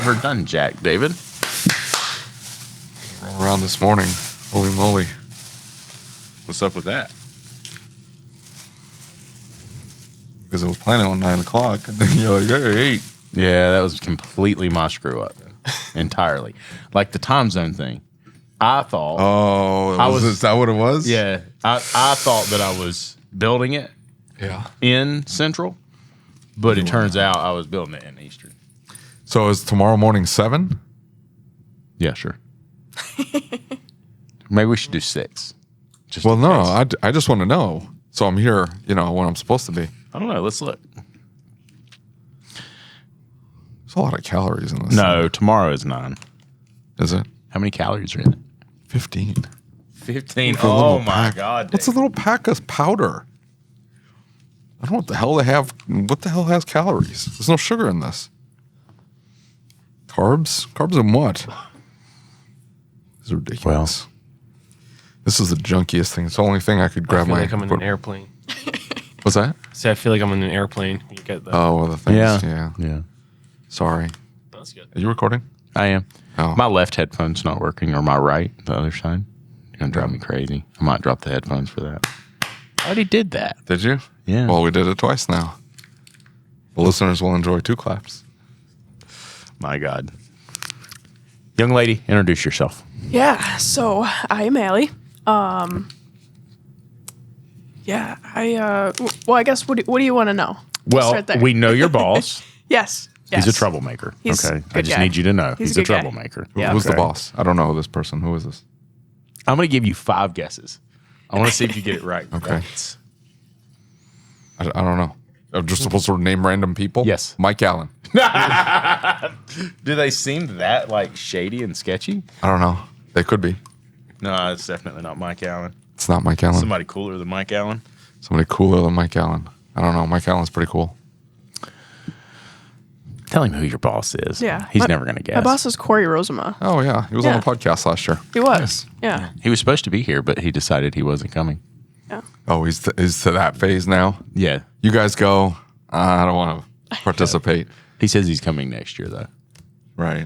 ever done, Jack, David? Roll around this morning. Holy moly. What's up with that? Because I was planning on 9 o'clock, and then you're like, hey, 8. Yeah, that was completely my screw up. Entirely. Like the time zone thing. I thought. Oh, is that what it was? Yeah. I thought that I was building it in Central, but it turns out I was building it in Eastern. So is tomorrow morning 7? Yeah, sure. Maybe we should do 6. Well, no, I just want to know. So I'm here, when I'm supposed to be. I don't know. Let's look. There's a lot of calories in this. No, tomorrow is 9. Is it? How many calories are in it? 15. 15. Oh, my God. What's a little pack of powder? I don't know what the hell they have. What the hell has calories? There's no sugar in this. Carbs? Carbs in what? This is ridiculous. Well, this is the junkiest thing. It's the only thing I could grab I feel like I'm in an airplane. What's that? See, I feel like I'm in an airplane. You get that. Oh, well, the things. Yeah. Sorry. That's good. Are you recording? I am. Oh. My left headphone's not working, or my right, the other side. It's going to drive me crazy. I might drop the headphones for that. I already did that. Did you? Yeah. Well, we did it twice now. The listeners will enjoy 2 claps. My God. Young lady, introduce yourself. Yeah, so I am Allie. I guess, what do you want to know? Well, Start there. we know your boss. Yes. He's a troublemaker. He's okay. a I good just guy. need you to know. He's He's a a good guy. troublemaker. Yeah. Who's the Okay. boss? I don't know this person. Who is this? I'm going to give you 5 guesses. I want to see if you get it right. Okay. I don't know. I'm just supposed to name random people? Yes. Mike Allen. Do they seem that like shady and sketchy? I don't know. They could be. No, it's definitely not Mike Allen. It's not Mike Allen. Somebody cooler than Mike Allen. Somebody cooler than Mike Allen. I don't know. Mike Allen's pretty cool. Tell him who your boss is. Yeah. He's never going to guess. My boss is Corey Rozema. Oh, yeah. He was on the podcast last year. He was. Yeah. He was supposed to be here, but he decided he wasn't coming. Yeah. Oh, he's to that phase now? Yeah. You guys go. I don't want to participate. He says he's coming next year, though. Right.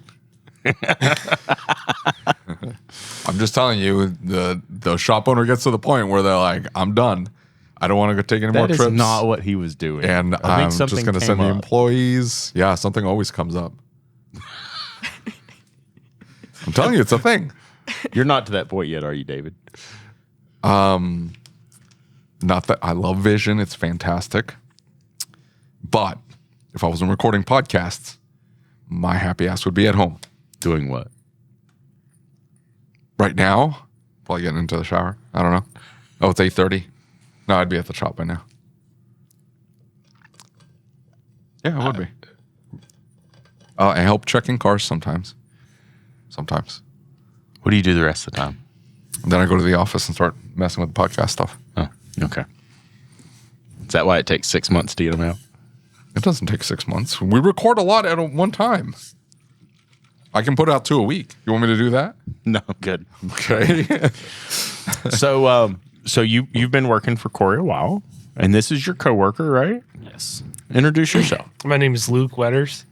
I'm just telling you, the shop owner gets to the point where they're like, I'm done. I don't want to go take any more That trips. is not what he was doing. And I I'm think just something going to send the came up. employees. Yeah, something always comes up. I'm telling you, it's a thing. You're not to that point yet, are you, David? Not that I love vision. It's fantastic. But if I wasn't recording podcasts, my happy ass would be at home. Doing what? Right now, probably getting into the shower. I don't know. Oh, it's 8:30. No, I'd be at the shop by now. Yeah, I would be. I help checking cars sometimes. Sometimes. What do you do the rest of the time? Then I go to the office and start messing with the podcast stuff. Oh, okay. Is that why it takes 6 months to get them out? It doesn't take 6 months. We record a lot at one time. I can put out 2 a week. You want me to do that? No, good. Okay. So you've been working for Corey a while, and this is your coworker, right? Yes. Introduce yourself. My name is Luke Wetters.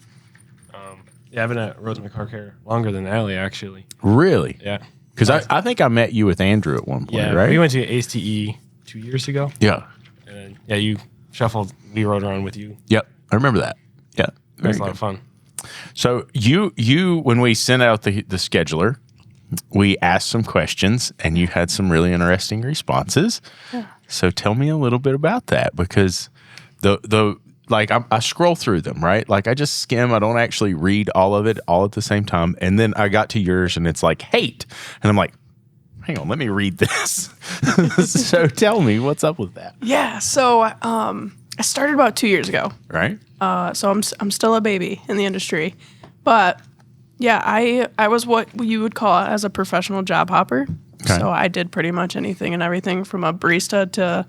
I've been at Rozema Car Care longer than Allie, actually. Really? Yeah. Because I think I met you with Andrew at one point, Yeah. right? We went to ACE 2 years ago. Yeah. And you shuffled. We rode around with you. Yep. I remember that. Yeah. It was a lot of fun. So you when we sent out the scheduler, we asked some questions and you had some really interesting responses. Yeah. So tell me a little bit about that, because I scroll through them, right? Like I just skim. I don't actually read all of it all at the same time. And then I got to yours and it's like hate. And I'm like, hang on, let me read this. So tell me what's up with that. Yeah. So I started about 2 years ago. Right? So I'm still a baby in the industry. But yeah, I was what you would call as a professional job hopper. Okay. So I did pretty much anything and everything from a barista to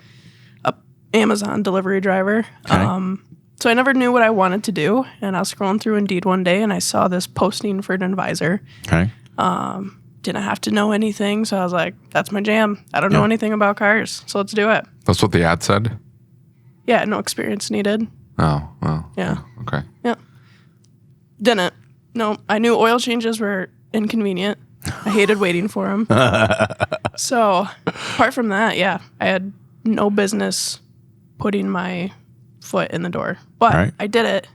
a Amazon delivery driver. Okay. So I never knew what I wanted to do. And I was scrolling through Indeed one day and I saw this posting for an advisor. Okay. Didn't have to know anything. So I was like, that's my jam. I don't know anything about cars. So let's do it. That's what the ad said? Yeah, no experience needed. Oh, well. Yeah. Okay. Yeah. Didn't. No, I knew oil changes were inconvenient. I hated waiting for them. So, apart from that, yeah, I had no business putting my foot in the door. But Right. I did it,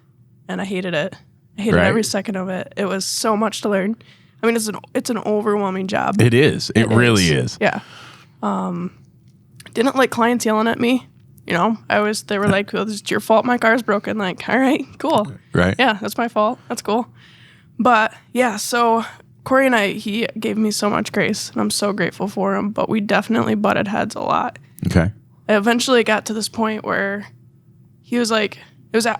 and I hated it. I hated Right. every second of it. It was so much to learn. I mean, it's an overwhelming job. It is. It really is. Yeah. Didn't like clients yelling at me. You know, they were like, well, it's your fault my car's broken. Like, all right, cool. Right. Yeah, that's my fault. That's cool. But yeah, so Corey and he gave me so much grace, and I'm so grateful for him, but we definitely butted heads a lot. Okay. I eventually got to this point where he was like,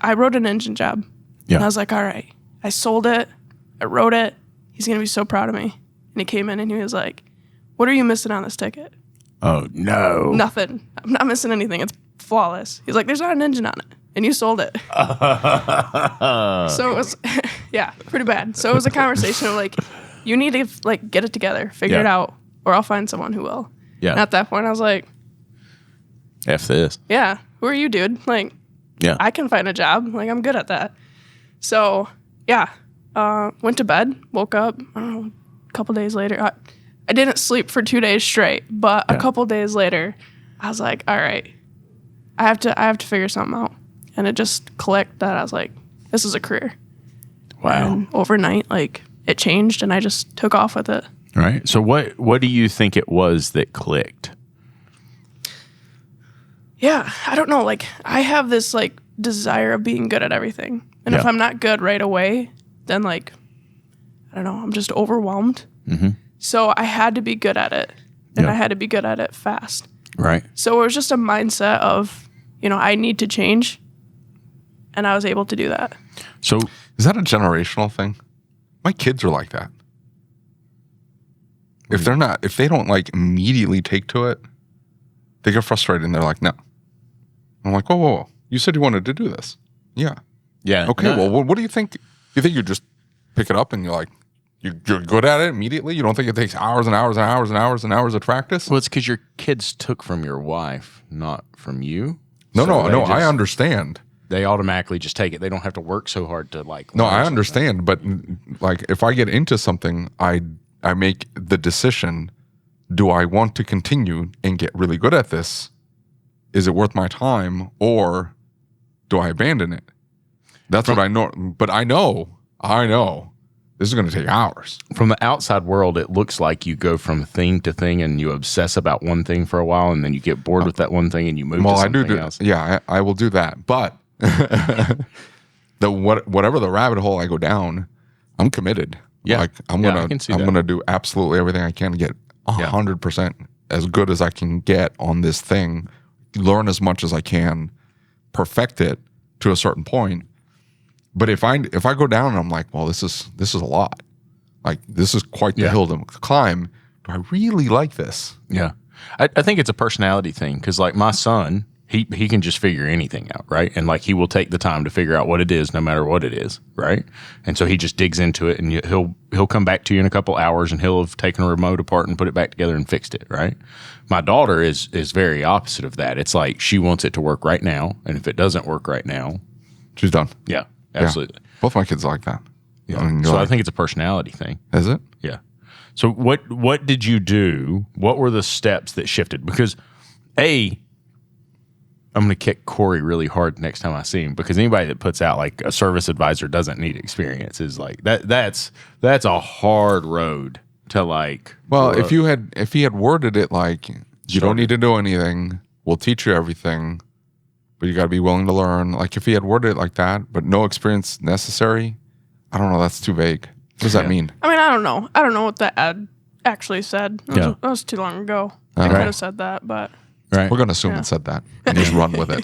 I wrote an engine job. Yeah. And I was like, all right, I sold it. I wrote it. He's going to be so proud of me. And he came in and he was like, what are you missing on this ticket? Oh, no. Nothing. I'm not missing anything. It's flawless. He's like, there's not an engine on it. And you sold it. So it was, yeah, pretty bad. So it was a conversation of like, you need to like get it together, figure Yeah. it out, or I'll find someone who will. Yeah. And at that point, I was like, F this. yeah, who are you, dude? Like, Yeah. I can find a job. Like, I'm good at that. So, yeah, went to bed, woke up, I don't know, a couple days later. I didn't sleep for 2 days straight, but Yeah. a couple days later, I was like, all right, I have to figure something out. And it just clicked that I was like, this is a career. Wow. And overnight, like, it changed, and I just took off with it. Right. So what do you think it was that clicked? Yeah, I don't know. Like, I have this like desire of being good at everything, and if Yeah. I'm not good right away, then like, I don't know, I'm just overwhelmed. Mm-hmm. So I had to be good at it, and Yeah. I had to be good at it fast. Right. So it was just a mindset of, you know, I need to change, and I was able to do that. So Is that a generational thing? My kids are like that. If they don't like immediately take to it, they get frustrated and they're like, no. I'm like, whoa. You said you wanted to do this. Yeah. yeah. Okay. no, Well, what do you think? You think you just pick it up and you're like, you're good at it immediately? You don't think it takes hours and hours and hours and hours and hours of practice? Well, it's because your kids took from your wife, not from you. No, So no. they I just- understand. They automatically just take it. They don't have to work so hard to like. No, learn I something. understand, but like if I get into something, I make the decision, do I want to continue and get really good at this? Is it worth my time, or do I abandon it? That's what I know, but I know this is going to take hours. From the outside world, it looks like you go from thing to thing and you obsess about one thing for a while, and then you get bored with that one thing and you move to Well, I something do. else. Yeah, I will do that, but whatever the rabbit hole I go down, I'm committed. Yeah. Like I'm Yeah, I gonna can see I'm that. gonna do absolutely everything I can to get 100% as good as I can get on this thing. Learn as much as I can, perfect it to a certain point. But if I go down and I'm like, well, this is a lot. Like this is quite the Yeah. hill to climb. Do I really like this? Yeah. I think it's a personality thing because, like, my son, he can just figure anything out, right? And, like, he will take the time to figure out what it is no matter what it is, right? And so he just digs into it, and he'll come back to you in a couple hours, and he'll have taken a remote apart and put it back together and fixed it, right? My daughter is very opposite of that. It's like she wants it to work right now, and if it doesn't work right now, She's done. yeah, absolutely. Both my kids are like that. Yeah. I mean, So you're I like, think it's a personality thing. is it? Yeah. So what did you do? What were the steps that shifted? Because I'm going to kick Corey really hard next time I see him, because anybody that puts out like a service advisor doesn't need experience is like that's a hard road to like. Well, grow. if he had worded it like you don't need to do anything, we'll teach you everything, but you got to be willing to learn. Like if he had worded it like that, but no experience necessary, I don't know. That's too vague. What does that Yeah. mean? I mean, I don't know. I don't know what the ad actually said. Yeah. That was too long ago. They Right. could have said that, but right. We're going to assume it said that and just run with it.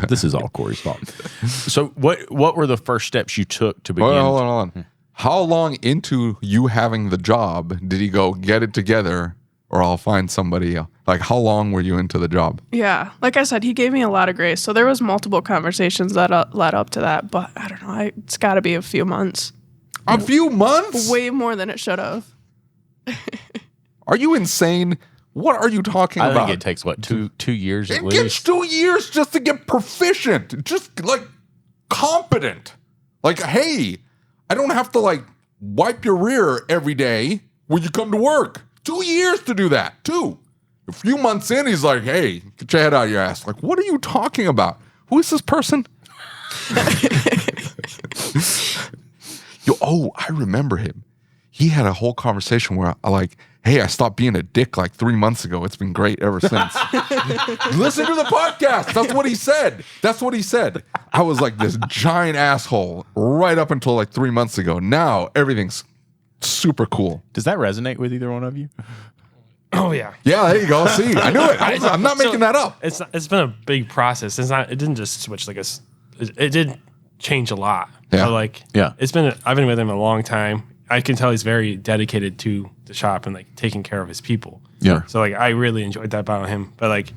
This is all Corey's fault. So what were the first steps you took to begin? Hold on. How long into you having the job did he go, get it together or I'll find somebody else? Like how long were you into the job? yeah, like I said, he gave me a lot of grace. So there was multiple conversations that led up to that, but I don't know. It's got to be a few months. A few months? Way more than it should have. Are you insane? What are you talking I about? think it takes what two years at It least. gets 2 years just to get proficient, just like competent. Like, hey, I don't have to like wipe your rear every day when you come to work. 2 years to do that. 2. A few months in, he's like, hey, get your head out of your ass. Like, what are you talking about? Who is this person? I remember him. He had a whole conversation where I like, hey, I stopped being a dick like 3 months ago. It's been great ever since. Listen to the podcast. That's what he said. That's what he said. I was like this giant asshole right up until like 3 months ago. Now everything's super cool. Does that resonate with either one of you? Oh yeah. Yeah, there you go. See, I knew it. I'm not making that up. It's been a big process. It didn't just switch like it did change a lot. Yeah. So like I've been with him a long time. I can tell he's very dedicated to the shop and like taking care of his people. Yeah. So like I really enjoyed that about him. But like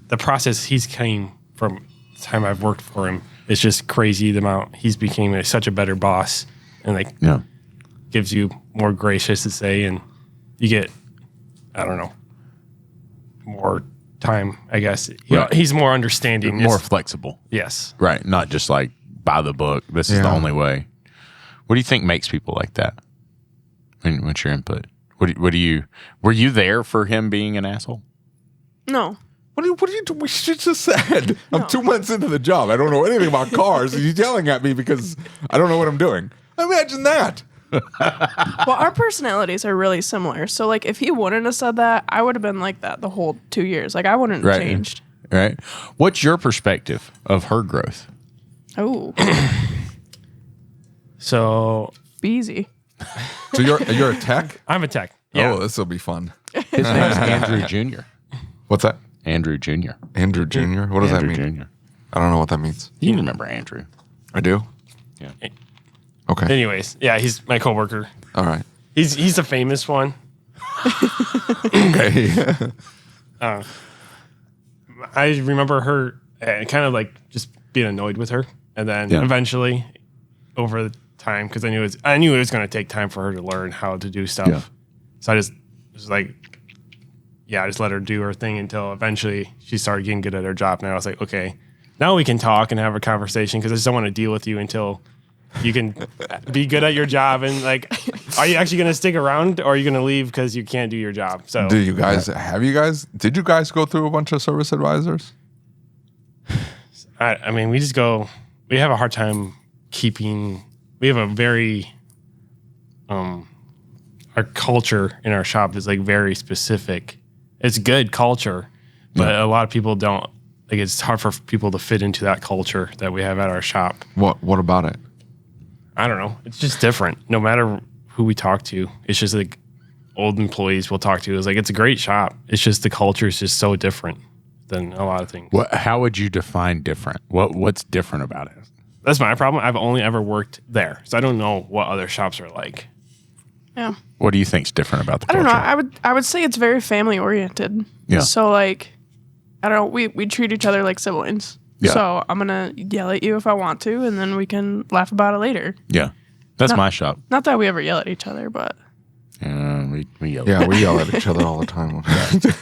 the process he's came from the time I've worked for him, it's just crazy the amount he's became such a better boss and like gives you more gracious to say, and you get, I don't know, more time, I guess. You know, he's more understanding. More flexible. Yes. Right. Not just like by the book. This is the only way. What do you think makes people like that? What's your input? What do you, were you there for him being an asshole? No. What do you do? We just said. I'm 2 months into the job. I don't know anything about cars. He's yelling at me because I don't know what I'm doing. Imagine that. Well, our personalities are really similar. So, like, if he wouldn't have said that, I would have been like that the whole 2 years. Like, I wouldn't have changed. Right. What's your perspective of her growth? Oh. So Easy. So you're a tech? I'm a tech. Yeah. Oh, this will be fun. His name's Andrew Jr. What's that? Andrew Jr. Andrew Jr. What does Andrew that mean? Jr. I don't know what that means. You remember Andrew? I do. Yeah. Okay. Anyways, yeah, he's my coworker. All right. He's a famous one. Okay. I remember her kind of like just being annoyed with her, and then eventually, over the time, because I knew it was going to take time for her to learn how to do stuff. Yeah. So I just was like, I just let her do her thing until eventually she started getting good at her job. And I was like, okay, now we can talk and have a conversation because I just don't want to deal with you until you can be good at your job. And like, are you actually going to stick around or are you going to leave because you can't do your job? So did you guys go through a bunch of service advisors? I mean, we have a hard time we have a very, our culture in our shop is like very specific. It's good culture, but a lot of people don't, like, it's hard for people to fit into that culture that we have at our shop. What about it? I don't know. It's just different. No matter who we talk to, it's just like old employees we'll talk to. It's like, it's a great shop. It's just the culture is just so different than a lot of things. How would you define different? What's different about it? That's my problem. I've only ever worked there, so I don't know what other shops are like. Yeah. What do you think's different about the culture? I don't know. I would say it's very family oriented. Yeah. So like, I don't know. We treat each other like siblings. Yeah. So I'm gonna yell at you if I want to, and then we can laugh about it later. Yeah. That's my shop. Not that we ever yell at each other, but We yell. Yeah, we yell at each other all the time.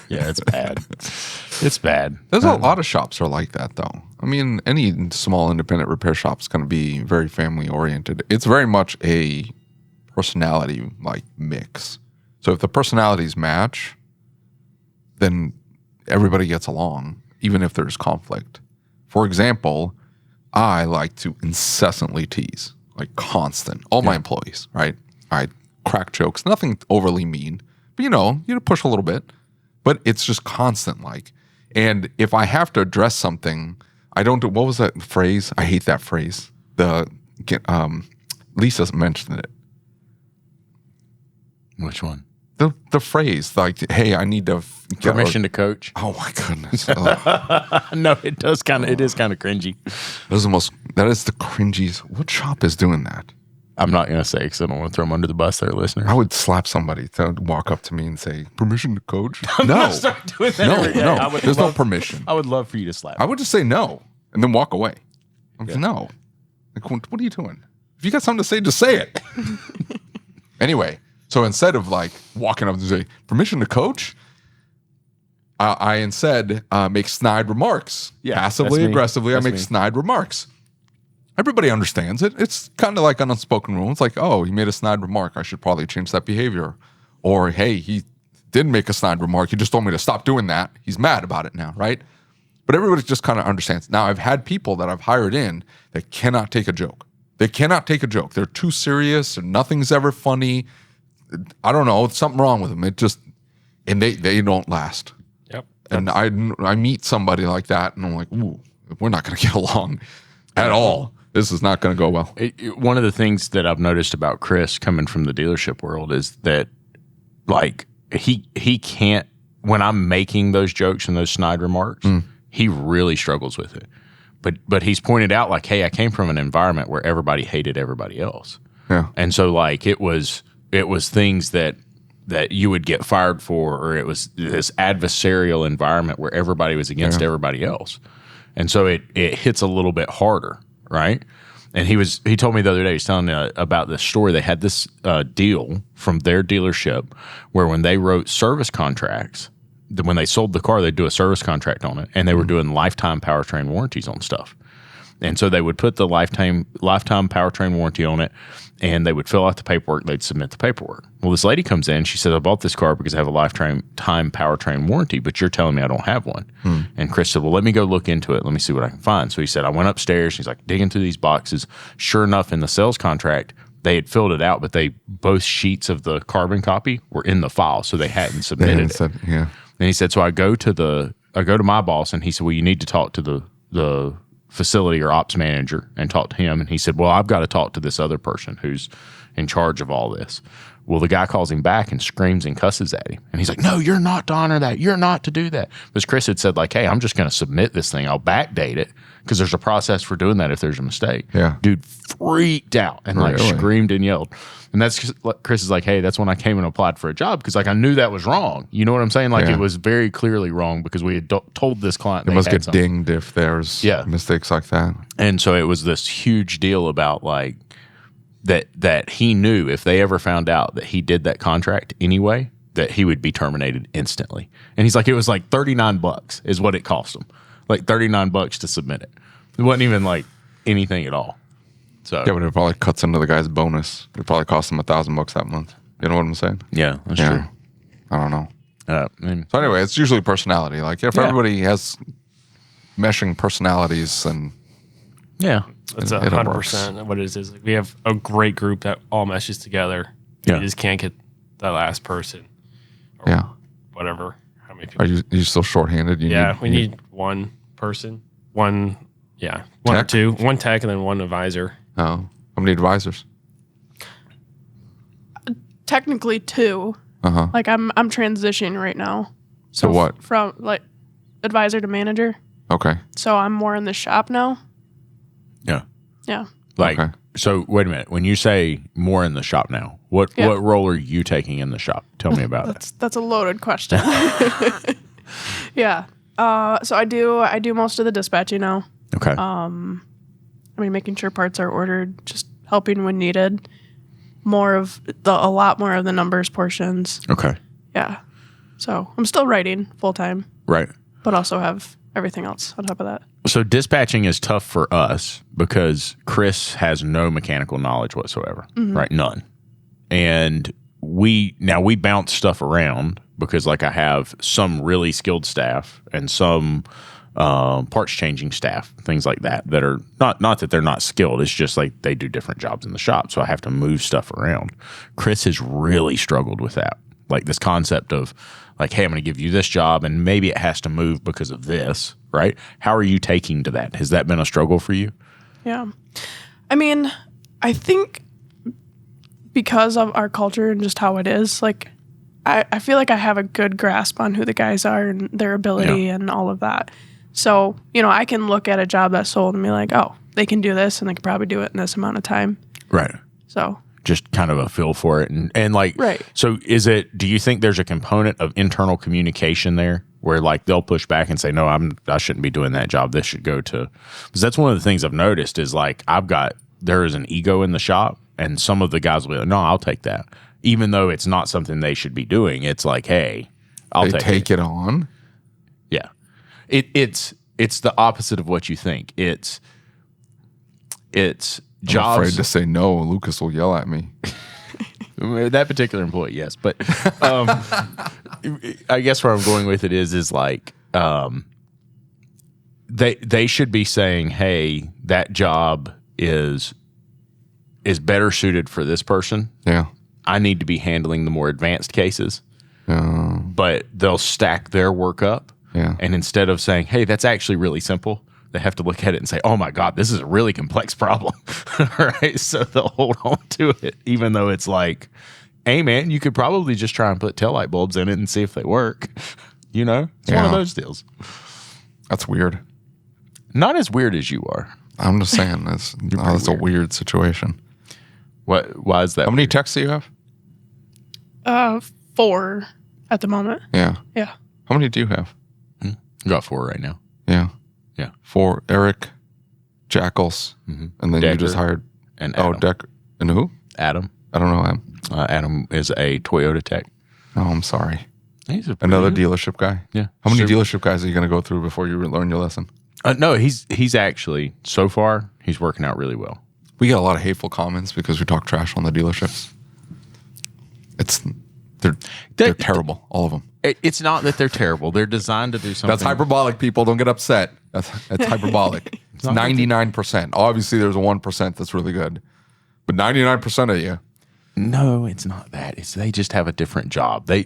Yeah, it's bad. It's bad. There's a lot of shops are like that, though. I mean, any small independent repair shop is going to be very family oriented. It's very much a personality like mix. So if the personalities match, then everybody gets along, even if there's conflict. For example, I like to incessantly tease, like constant, all my employees, right? I crack jokes, nothing overly mean, but you push a little bit, but it's just constant, like. And if I have to address something, I don't do, what was that phrase? I hate that phrase. Lisa mentioned it. Which one? The phrase, like, hey, I need to get Permission to coach. Oh my goodness. No, it is kind of cringy. That is the cringiest. What shop is doing that? I'm not going to say because I don't want to throw them under the bus there, listeners. I would slap somebody to walk up to me and say, permission to coach? No. Start doing that No, every day. no. There's no permission. I would love for you to slap. I would just say no and then walk away. I'm like, no. Like, what are you doing? If you got something to say, just say it. Anyway, so instead of like walking up and say, permission to coach, I instead make snide remarks. Yeah, Passively, that's me. aggressively, That's I make me. snide remarks. Everybody understands it. It's kind of like an unspoken rule. It's like, oh, he made a snide remark. I should probably change that behavior. Or, hey, he didn't make a snide remark. He just told me to stop doing that. He's mad about it now, right? But everybody just kind of understands. Now, I've had people that I've hired in that cannot take a joke. They cannot take a joke. They're too serious and nothing's ever funny. I don't know. Something wrong with them. And they don't last. Yep. And I meet somebody like that and I'm like, ooh, we're not going to get along at all. This is not going to go well. One of the things that I've noticed about Chris coming from the dealership world is that, like, he can't, when I'm making those jokes and those snide remarks, he really struggles with it. But he's pointed out, like, hey, I came from an environment where everybody hated everybody else. Yeah. And so, like, it was things that you would get fired for, or it was this adversarial environment where everybody was against everybody else. And so it hits a little bit harder, right? And he told me the other day, he's telling me about this story. They had this deal from their dealership where when they wrote service contracts, when they sold the car, they'd do a service contract on it, and they were doing lifetime powertrain warranties on stuff. And so they would put the lifetime powertrain warranty on it, and they would fill out the paperwork. They'd submit the paperwork. Well, this lady comes in. She said, I bought this car because I have a lifetime powertrain warranty, but you're telling me I don't have one. And Chris said, well, let me go look into it. Let me see what I can find. So he said, I went upstairs. She's like digging through these boxes. Sure enough, in the sales contract, they had filled it out, but both sheets of the carbon copy were in the file, so they hadn't submitted it. Yeah. And he said, so I go to my boss, and he said, well, you need to talk to the facility or ops manager and talk to him. And he said, well, I've got to talk to this other person who's in charge of all this. Well, the guy calls him back and screams and cusses at him. And he's like, no, you're not to honor that. You're not to do that. Because Chris had said, like, hey, I'm just going to submit this thing. I'll backdate it because there's a process for doing that if there's a mistake. Yeah. Dude freaked out and like Really? screamed and yelled. And that's just, Chris is like, hey, that's when I came and applied for a job because like I knew that was wrong. You know what I'm saying? Like it was very clearly wrong because we had told this client It must get something. dinged if there's mistakes like that. And so it was this huge deal about like that he knew if they ever found out that he did that contract anyway, that he would be terminated instantly. And he's like, it was like $39 is what it cost him. Like $39 to submit it. It wasn't even like anything at all. So Yeah, but it probably cuts into the guy's bonus. It probably cost him $1,000 that month. You know what I'm saying? yeah, that's true. I don't know. So anyway, it's usually personality. Like if everybody has meshing personalities, and That's it 100% what it is. Like we have a great group that all meshes together. Yeah. You just can't get that last person. Or whatever. How many people? are you still shorthanded? We need one person. One or Tech? two. One tech and then one advisor. Oh, how many advisors? Technically 2. Uh-huh. Like I'm transitioning right now. So what? From like advisor to manager. Okay. So I'm more in the shop now. yeah. Yeah. Like Okay. so wait a minute. When you say more in the shop now, what role are you taking in the shop? Tell me about it. That's a loaded question. Yeah. So I do most of the dispatching now. Okay. I mean, making sure parts are ordered, just helping when needed. A lot more of the numbers portions. Okay. Yeah. So I'm still writing full time, Right. but also have everything else on top of that. So dispatching is tough for us because Chris has no mechanical knowledge whatsoever, right? None. And we bounce stuff around because like I have some really skilled staff and some parts changing staff, things like that are not that they're not skilled. It's just like they do different jobs in the shop. So I have to move stuff around. Chris has really struggled with that. Like this concept of like, hey, I'm going to give you this job and maybe it has to move because of this, right? How are you taking to that? Has that been a struggle for you? Yeah. I mean, I think because of our culture and just how it is, like I feel like I have a good grasp on who the guys are and their ability and all of that. So, I can look at a job that's sold and be like, oh, they can do this and they can probably do it in this amount of time. Right. So Just kind of a feel for it. And like, right. So do you think there's a component of internal communication there where like they'll push back and say, no, I shouldn't be doing that job. This should go to, because that's one of the things I've noticed is like, there is an ego in the shop and some of the guys will be like, no, I'll take that. Even though it's not something they should be doing. It's like, hey, I'll take it on. Yeah. It's the opposite of what you think. It's I'm jobs. afraid to say no. Lucas will yell at me. That particular employee, yes, but I guess where I'm going with it is like they should be saying, hey, that job is better suited for this person. Yeah. I need to be handling the more advanced cases. But they'll stack their work up. Yeah. And instead of saying, hey, that's actually really simple, they have to look at it and say, oh my God, this is a really complex problem. Right? So they'll hold on to it, even though it's like, hey man, you could probably just try and put taillight bulbs in it and see if they work. You know? It's one of those deals. That's weird. Not as weird as you are. I'm just saying that's a weird situation. Why is that? How many techs do you have? 4 at the moment. Yeah. Yeah. How many do you have? I got 4 right now. Yeah. Yeah. 4. Eric, Jackals, and then Decker, you just hired. and Adam. Deck. And who? Adam. I don't know him. Adam is a Toyota tech. Oh, I'm sorry. He's Another dealership guy? Yeah. How many dealership guys are you going to go through before you learn your lesson? No, he's actually, so far, he's working out really well. We get a lot of hateful comments because we talk trash on the dealerships. They're terrible, all of them. It's not that they're terrible. They're designed to do something. That's hyperbolic, people. Don't get upset. That's hyperbolic. It's 99%. Obviously, there's a 1% that's really good. But 99% of you. No, it's not that. It's they just have a different job. They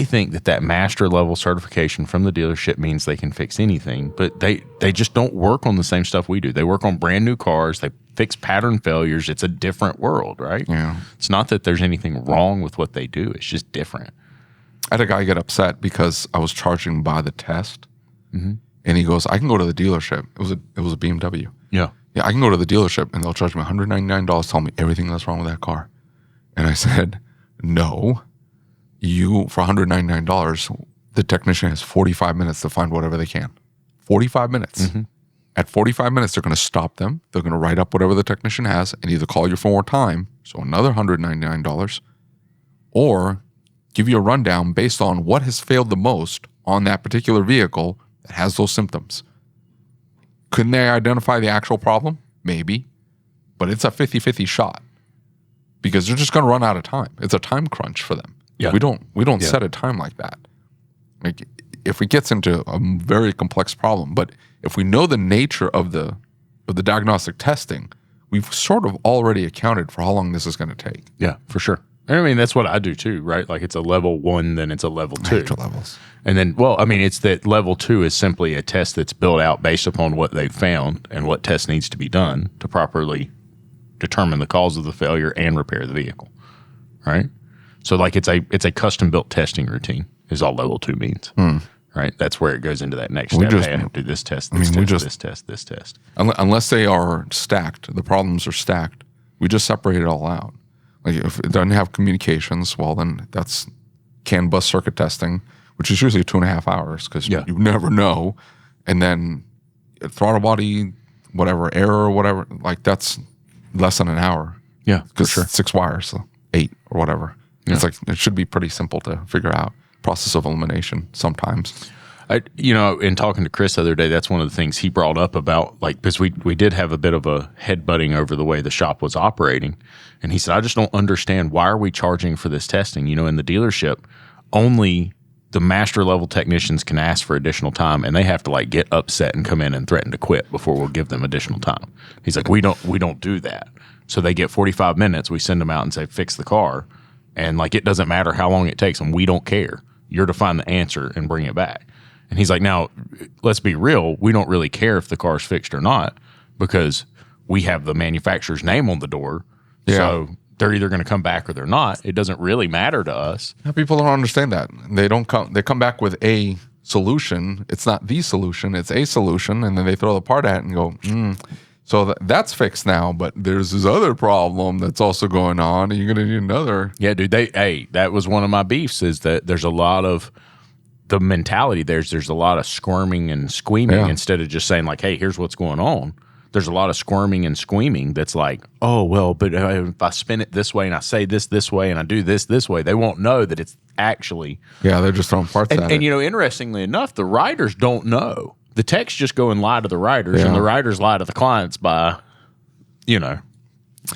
think that master level certification from the dealership means they can fix anything, but they just don't work on the same stuff we do. They work on brand new cars. They fix pattern failures. It's a different world, right? Yeah. It's not that there's anything wrong with what they do. It's just different. I had a guy get upset because I was charging by the test, and he goes, "I can go to the dealership." It was a BMW. Yeah. Yeah, I can go to the dealership and they'll charge me $199, tell me everything that's wrong with that car. And I said, no, for $199, the technician has 45 minutes to find whatever they can. 45 minutes. At 45 minutes, they're going to stop them. They're going to write up whatever the technician has and either call you for more time, so another $199, or give you a rundown based on what has failed the most on that particular vehicle that has those symptoms. Couldn't they identify the actual problem? Maybe. But it's a 50-50 shot because they're just going to run out of time. It's a time crunch for them. Yeah. We don't set a time like that. Like if it gets into a very complex problem, but if we know the nature of the diagnostic testing, we've sort of already accounted for how long this is going to take. Yeah, for sure. I mean, that's what I do too, right? Like it's a level 1, then it's a level 2. Extra levels. And then, it's that level 2 is simply a test that's built out based upon what they've found and what test needs to be done to properly determine the cause of the failure and repair the vehicle, right? So like it's a custom built testing routine is all level 2 means, right? That's where it goes into that next step. Hey, I have to do this test, this test. Unless they are stacked, the problems are stacked, we just separate it all out. Like if it doesn't have communications, well then that's CAN bus circuit testing, which is usually 2.5 hours because you never know. And then throttle body, whatever, error or whatever, like that's less than an hour. Yeah, because sure. 6 wires, so 8 or whatever. Yeah. It's like it should be pretty simple to figure out. Process of elimination sometimes. In talking to Chris the other day, that's one of the things he brought up about, like, because we did have a bit of a headbutting over the way the shop was operating. And he said, I just don't understand, why are we charging for this testing? In the dealership, only the master level technicians can ask for additional time, and they have to like get upset and come in and threaten to quit before we'll give them additional time. He's like, we don't do that. So they get 45 minutes. We send them out and say, fix the car. And like, it doesn't matter how long it takes them. We don't care. You're to find the answer and bring it back. And he's like, now, let's be real. We don't really care if the car's fixed or not because we have the manufacturer's name on the door. Yeah. So they're either going to come back or they're not. It doesn't really matter to us. Yeah, people don't understand that. They come back with a solution. It's not the solution. It's a solution. And then they throw the part at it and go, so that's fixed now, but there's this other problem that's also going on, and you're going to need another. Yeah, dude. That was one of my beefs is that there's a lot of the mentality there's a lot of squirming and squeaming instead of just saying like, hey, here's what's going on. There's a lot of squirming and squeaming that's like, oh, well, but if I spin it this way and I say this way and I do this way, they won't know that it's actually. Yeah, they're just throwing parts at it. And, interestingly enough, the riders don't know. The techs just go and lie to the riders, and the riders lie to the clients by,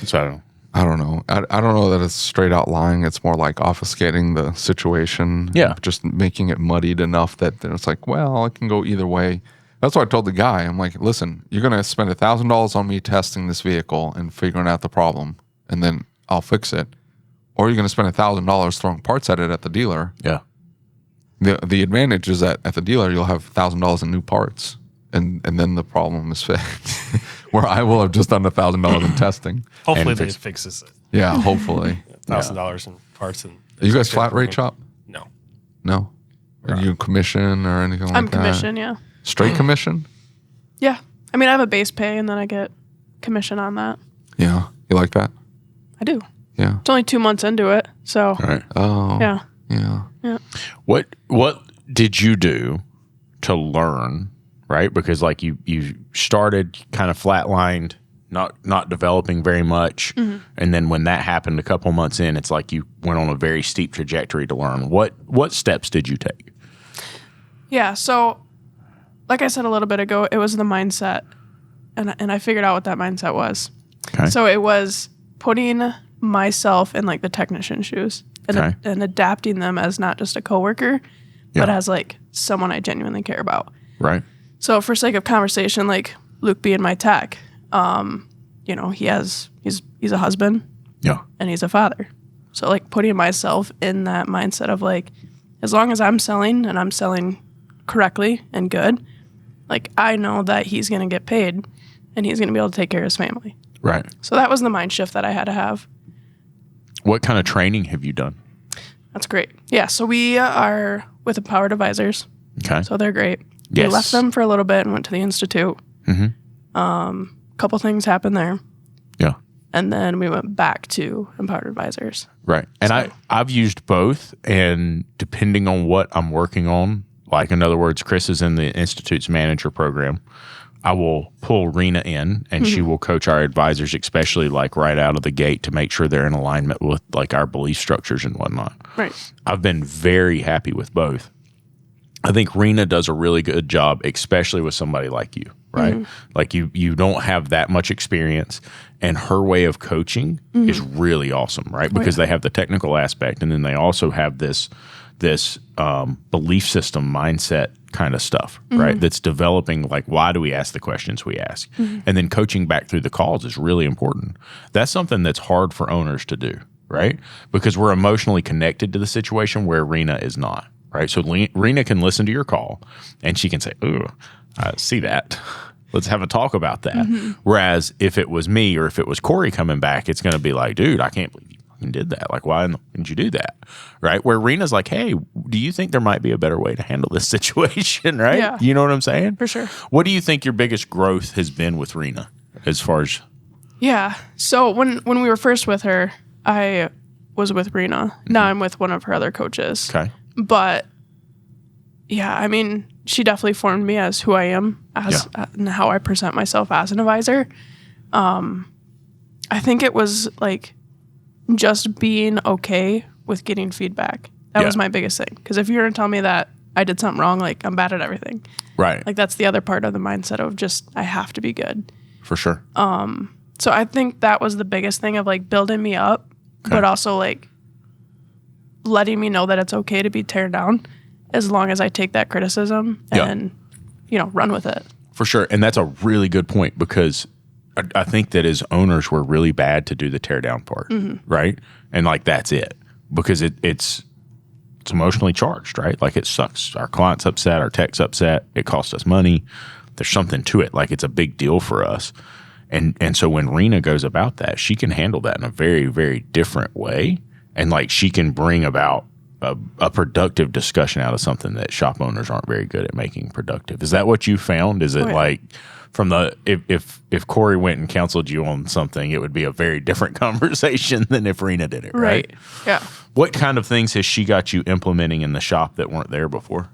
So I don't know. I don't know that it's straight out lying. It's more like obfuscating the situation. Yeah. Just making it muddied enough that it's like, well, it can go either way. That's what I told the guy. I'm like, listen, you're going to spend $1,000 on me testing this vehicle and figuring out the problem, and then I'll fix it. Or you're going to spend $1,000 throwing parts at it at the dealer. yeah. The advantage is that at the dealer, you'll have $1,000 in new parts, and then the problem is fixed. Where I will have just done $1,000 in testing. Hopefully And they fix- fixes it. Yeah, hopefully. $1,000 in parts. And Are you guys flat rate shop? No. No. Are you commission or anything like I'm that? commission, yeah. Straight commission? Yeah. I mean, I have a base pay and then I get commission on that. Yeah. You like that? I do. Yeah. It's only 2 months into it. So, All right. Oh. yeah. Yeah. What did you do to learn, right? Because like you started kind of flatlined, not developing very much. Mm-hmm. And then when that happened a couple months in, it's like you went on a very steep trajectory to learn. What steps did you take? Yeah. So, like I said a little bit ago, it was the mindset. And I figured out what that mindset was. Okay. So it was putting myself in like the technician shoes and, Okay. and adapting them as not just a coworker, but Yeah. as like someone I genuinely care about. Right. So for sake of conversation, like Luke being my tech, he's a husband Yeah. and he's a father. So like putting myself in that mindset of like, as long as I'm selling and I'm selling correctly and good, like I know that he's going to get paid and he's going to be able to take care of his family. Right. So that was the mind shift that I had to have. What kind of training have you done? That's great. Yeah. So we are with Empowered Advisors. Okay. So they're great. Yes. We left them for a little bit and went to the Institute. Mm-hmm. Couple things happened there. Yeah. And then we went back to Empowered Advisors. Right. And I've used both, and depending on what I'm working on, like in other words, Chris is in the Institute's manager program, I will pull Rena in and she will coach our advisors, especially like right out of the gate, to make sure they're in alignment with like our belief structures and whatnot. Right. I've been very happy with both. I think Rena does a really good job, especially with somebody like you, right? Like you don't have that much experience, and her way of coaching is really awesome, right? Because they have the technical aspect, and then they also have this belief system mindset kind of stuff, right? That's developing, like, why do we ask the questions we ask? And then coaching back through the calls is really important. That's something that's hard for owners to do, right? Because we're emotionally connected to the situation where Rena is not. Right. So Rena can listen to your call and she can say, "Ooh, I see that. Let's have a talk about that." Whereas if it was me or if it was Corey coming back, it's going to be like, "Dude, I can't believe you fucking did that. Like, why didn't you do that?" Right. Where Rena's like, "Hey, do you think there might be a better way to handle this situation?" Right. Yeah. You know what I'm saying? For sure. What do you think your biggest growth has been with Rena as far as? Yeah. So when we were first with her, I was with Rena. Now I'm with one of her other coaches. Okay. But yeah, I mean, she definitely formed me as who I am and how I present myself as an advisor. I think it was like just being okay with getting feedback. That was my biggest thing. Because if you're going to tell me that I did something wrong, like I'm bad at everything. Right. Like that's the other part of the mindset of just I have to be good. For sure. So I think that was the biggest thing of like building me up, but also like letting me know that it's okay to be teared down as long as I take that criticism and, run with it. For sure. And that's a really good point, because I think that as owners, we're really bad to do the tear down part, right? And like, that's it, because it's emotionally charged, right? Like it sucks. Our client's upset, our tech's upset. It costs us money. There's something to it. Like it's a big deal for us. And so when Rena goes about that, she can handle that in a very, very different way. And like she can bring about a productive discussion out of something that shop owners aren't very good at making productive. Is that what you found? Is it like from the if Corey went and counseled you on something, it would be a very different conversation than if Rena did it, right? Yeah. What kind of things has she got you implementing in the shop that weren't there before?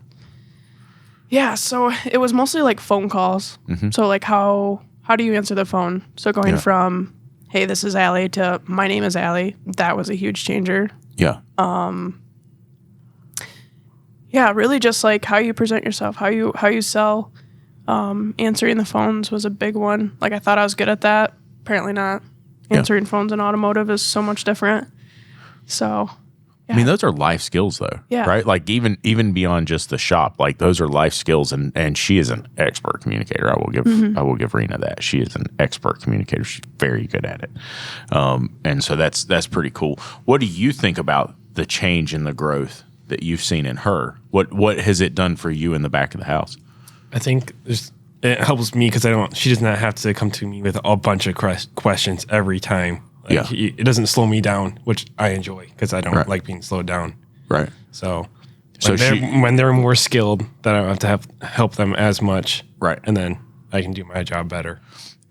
Yeah, so it was mostly like phone calls. So like how do you answer the phone? So going from, hey, this is Allie to my name is Allie, that was a huge changer. Yeah. Yeah, really just like how you present yourself, how you sell. Answering the phones was a big one. Like I thought I was good at that. apparently not. Answering phones in automotive is so much different. So, I mean, those are life skills, though, right? Like even beyond just the shop, like those are life skills, and she is an expert communicator. I will give Rena that she is an expert communicator. She's very good at it, and so that's pretty cool. What do you think about the change in the growth that you've seen in her? What has it done for you in the back of the house? I think it helps me because she does not have to come to me with a bunch of questions every time. Like, it doesn't slow me down, which I enjoy because I don't like being slowed down. Right. So when they're more skilled, then I don't have to help them as much. Right. And then I can do my job better.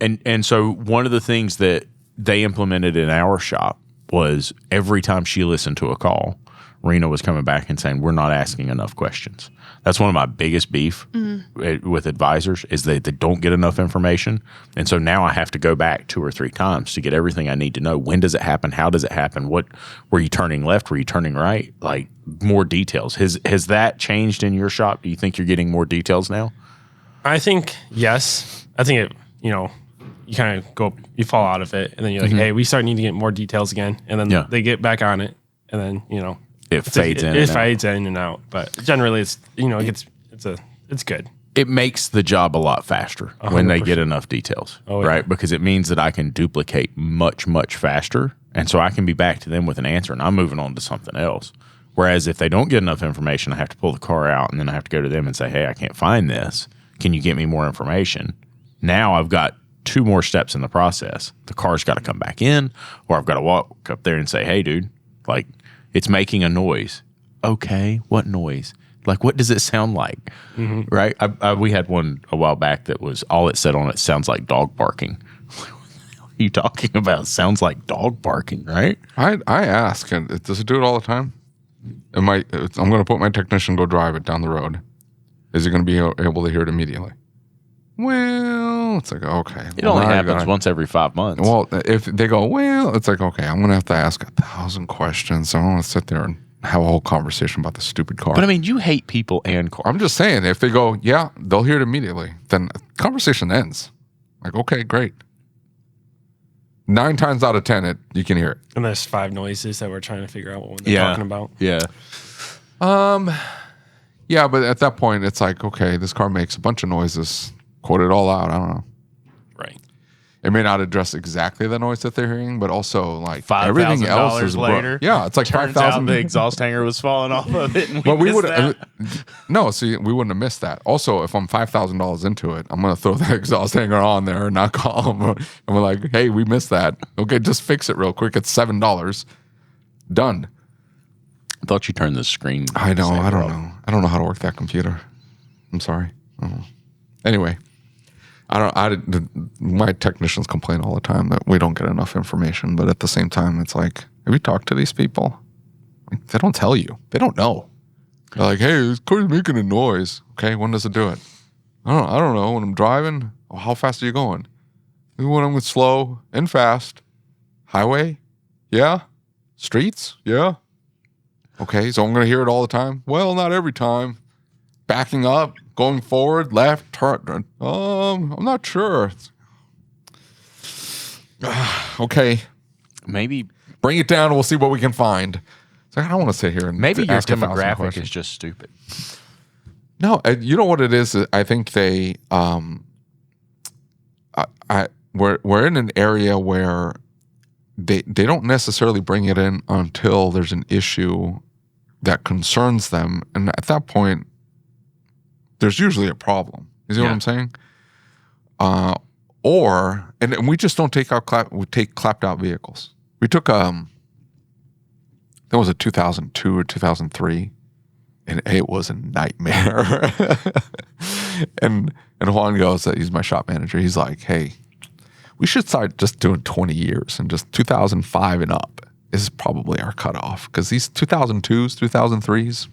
And so one of the things that they implemented in our shop was every time she listened to a call, Rena was coming back and saying, we're not asking enough questions. That's one of my biggest beef with advisors is they don't get enough information. And so now I have to go back 2 or 3 times to get everything I need to know. When does it happen? How does it happen? What were you turning left? Were you turning right? Like more details. Has that changed in your shop? Do you think you're getting more details now? I think yes. I think you kind of you fall out of it, and then you're like, hey, we start needing to get more details again. And then they get back on it, and then, it fades in. It fades in and out, but generally, it's it's good. It makes the job a lot faster 100%. When they get enough details, right? Because it means that I can duplicate much faster, and so I can be back to them with an answer, and I'm moving on to something else. Whereas if they don't get enough information, I have to pull the car out, and then I have to go to them and say, "Hey, I can't find this. Can you get me more information?" Now I've got 2 more steps in the process. The car's got to come back in, or I've got to walk up there and say, "Hey, dude, like." It's making a noise. Okay, what noise? Like, what does it sound like? Right? We had one a while back that was all it said on it sounds like dog barking. What are you talking about? Sounds like dog barking, right? I ask, and does it do it all the time? I'm going to put my technician go drive it down the road. Is he going to be able to hear it immediately? Well, it's like, okay. It only happens once every 5 months. Well, if they go, well, it's like, okay, I'm going to have to ask 1,000 questions. So I'm going to sit there and have a whole conversation about the stupid car. But I mean, you hate people and cars. I'm just saying, if they go, yeah, they'll hear it immediately, then the conversation ends. Like, okay, great. 9 times out of 10, you can hear it. And there's 5 noises that we're trying to figure out what they're talking about. Yeah. Yeah, but at that point, it's like, okay, this car makes a bunch of noises. Quote it all out. I don't know. Right. It may not address exactly the noise that they're hearing, but also like everything else is later. Yeah, it's like $5,000. The exhaust hanger was falling off of it, and we would no. See, we wouldn't have missed that. Also, if I'm $5,000 into it, I'm gonna throw the exhaust hanger on there and not call them. And we're like, hey, we missed that. Okay, just fix it real quick. It's $7. Done. I thought you turned the screen. I know. I don't know. I don't know how to work that computer. I'm sorry. Anyway. My technicians complain all the time that we don't get enough information, but at the same time, it's like, have you talked to these people? Like, they don't tell you. They don't know. They're like, hey, this car's making a noise. Okay, when does it do it? I don't know. When I'm driving, how fast are you going? When I'm slow and fast. Highway? Yeah. Streets? Yeah. Okay, so I'm going to hear it all the time? Well, not every time. Backing up? Going forward, left, turn. I'm not sure. Okay. Maybe bring it down and we'll see what we can find. So I don't want to sit here and maybe your ask demographic is just stupid. No, you know what it is? I think they we're in an area where they don't necessarily bring it in until there's an issue that concerns them, and at that point there's usually a problem. You see what I'm saying? And we just don't take clapped out vehicles. We took that was a 2002 or 2003, and it was a nightmare. and Juan goes, he's my shop manager. He's like, hey, we should start just doing 20 years and just 2005 and up is probably our cutoff, because these 2002s, 2003s,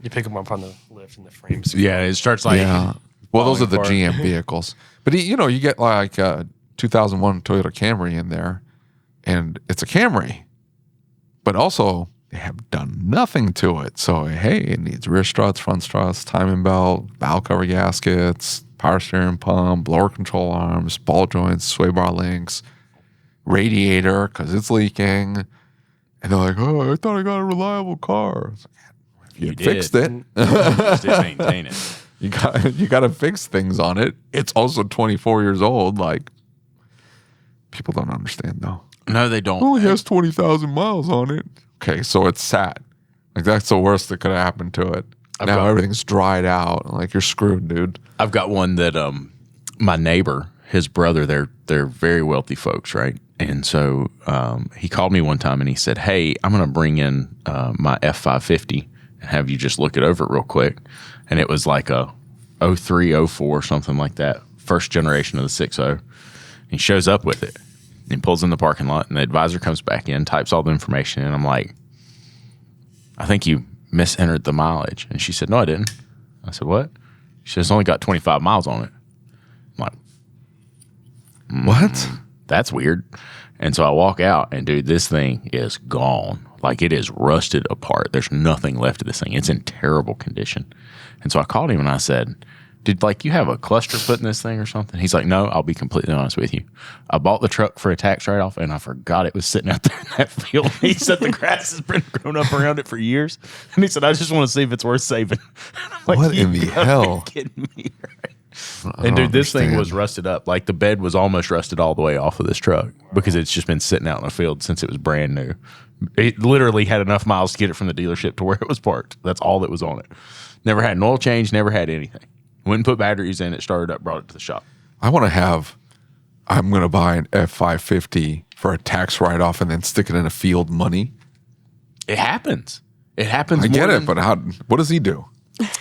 you pick them up on the lift and the frames. Yeah, it starts like well, those are the GM vehicles. But you get like a 2001 Toyota Camry in there, and it's a Camry, but also they have done nothing to it. So hey, it needs rear struts, front struts, timing belt, valve cover gaskets, power steering pump, blower control arms, ball joints, sway bar links, radiator because it's leaking. And they're like, oh, I thought I got a reliable car. I was like, you fixed it. You just didn't maintain it. You got to fix things on it. It's also 24 years old. Like, people don't understand though. No, they don't. It only has 20,000 miles on it. Okay, so it's sat. Like, that's the worst that could have happened to it. Now everything's dried out. Like, you're screwed, dude. I've got one that my neighbor, his brother, they're very wealthy folks, right? And so he called me one time and he said, hey, I'm going to bring in my F550 and have you just look it over real quick. And it was like a 03, 04, something like that, first generation of the 6.0. He shows up with it and pulls in the parking lot, and the advisor comes back in, types all the information, and I'm like, I think you misentered the mileage. And she said, no, I didn't. I said, what? She said, it's only got 25 miles on it. I'm like, What? that's weird. And so I walk out, and dude, this thing is gone. Like, it is rusted apart. There's nothing left of this thing. It's in terrible condition. And so I called him and I said, did like you have a cluster put in this thing or something? He's like, no, I'll be completely honest with you. I bought the truck for a tax write-off and I forgot it was sitting out there in that field. He said the grass has been grown up around it for years. And he said, I just want to see if it's worth saving. I'm like, What in the hell? Are you kidding me? Right? And dude, this thing was rusted up. Like, the bed was almost rusted all the way off of this truck because it's just been sitting out in the field since it was brand new. It literally had enough miles to get it from the dealership to where it was parked. That's all that was on it. Never had an oil change, never had anything. Went and put batteries in it, started up, brought it to the shop. I'm going to buy an F550 for a tax write-off and then stick it in a field money. It happens. It happens. I get it, but what does he do?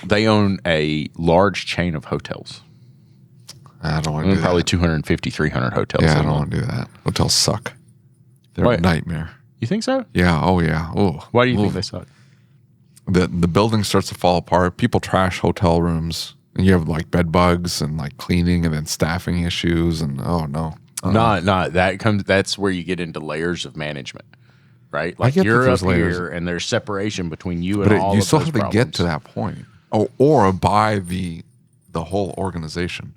They own a large chain of hotels. I don't want to do Probably that. 250, 300 hotels. Yeah, I don't want to do that. Hotels suck. They're Why? a nightmare. You think so? Yeah. Oh, yeah. Oh. Why do you think they suck? The building starts to fall apart. People trash hotel rooms. And you have like bed bugs and like cleaning and then staffing issues and oh no. No, that's where you get into layers of management, right? Like, get that you're up there's layers. here and there's separation between you and But all you of still those have to problems. get to that point. Or buy the whole organization.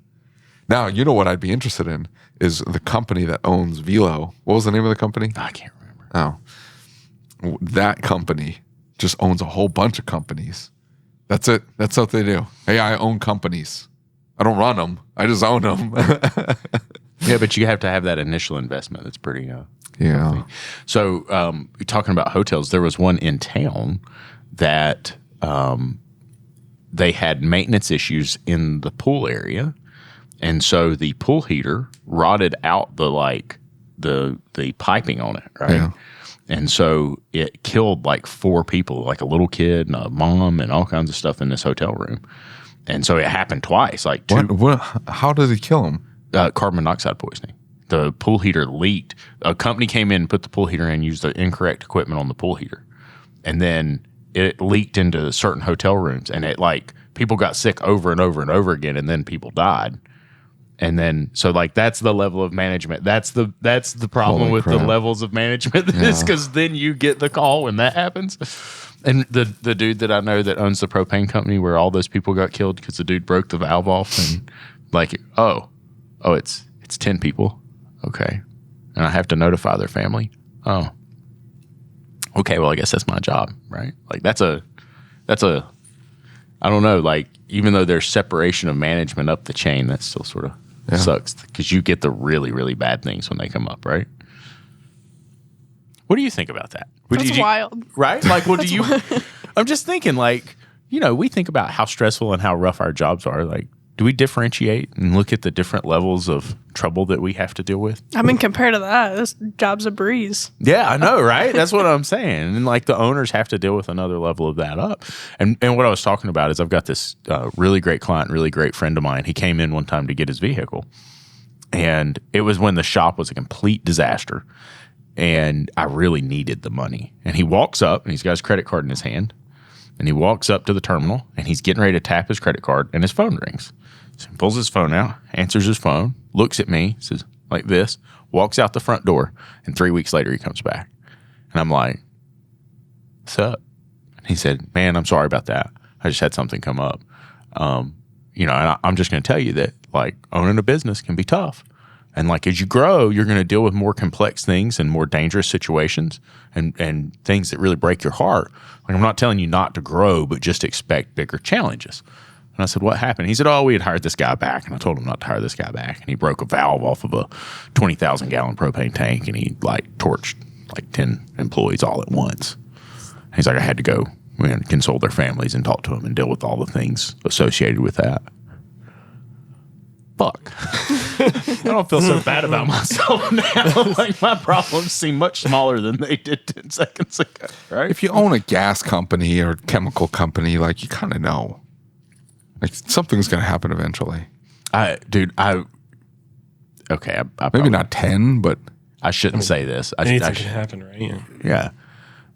Now, you know what I'd be interested in is the company that owns Velo. What was the name of the company? I can't remember. Oh. That company just owns a whole bunch of companies. That's it. That's what they do. Hey, I own companies. I don't run them. I just own them. Yeah, but you have to have that initial investment. That's pretty yeah. So you're talking about hotels. There was one in town that they had maintenance issues in the pool area. And so the pool heater rotted out the piping on it, right? Yeah. And so it killed like 4 people, like a little kid and a mom and all kinds of stuff in this hotel room. And so it happened twice, like 2 How did he kill him? carbon monoxide poisoning. The pool heater leaked. A company came in, put the pool heater in, used the incorrect equipment on the pool heater. And then it leaked into certain hotel rooms, and it like people got sick over and over and over again, and then people died. And then, so like, that's the level of management. That's the problem Holy with crap. the levels of management. Is because then you get the call when that happens. And the dude that I know that owns the propane company where all those people got killed because the dude broke the valve off and like, oh, it's 10 people. Okay. And I have to notify their family. Oh, okay. Well, I guess that's my job, right? Like that's a, I don't know. Like, even though there's separation of management up the chain, that still sort of sucks because you get the really, really bad things when they come up, right? What do you think about that? That's wild. Right? Like, what do you, I'm just thinking, like, we think about how stressful and how rough our jobs are. Like, do we differentiate and look at the different levels of trouble that we have to deal with? I mean, compared to that, this job's a breeze. Yeah, I know, right? That's what I'm saying. And like, the owners have to deal with another level of that up. And what I was talking about is I've got this really great client, really great friend of mine. He came in one time to get his vehicle. And it was when the shop was a complete disaster. And I really needed the money. And he walks up and he's got his credit card in his hand. And he walks up to the terminal and he's getting ready to tap his credit card and his phone rings. So he pulls his phone out, answers his phone, looks at me, says like this, walks out the front door, and 3 weeks later he comes back. And I'm like, what's up? And he said, man, I'm sorry about that. I just had something come up. and I'm just going to tell you that like owning a business can be tough. And like as you grow, you're going to deal with more complex things and more dangerous situations and things that really break your heart. Like I'm not telling you not to grow, but just expect bigger challenges. And I said, what happened? He said, we had hired this guy back. And I told him not to hire this guy back. And he broke a valve off of a 20,000 gallon propane tank. And he like torched like 10 employees all at once. And he's like, I had to go and console their families and talk to them and deal with all the things associated with that. Fuck. I don't feel so bad about myself now. Like my problems seem much smaller than they did 10 seconds ago. Right? If you own a gas company or chemical company, like you kind of know. Like something's going to happen eventually. Okay. I Maybe probably, not 10, but I shouldn't say this. Anything can happen, right? Yeah.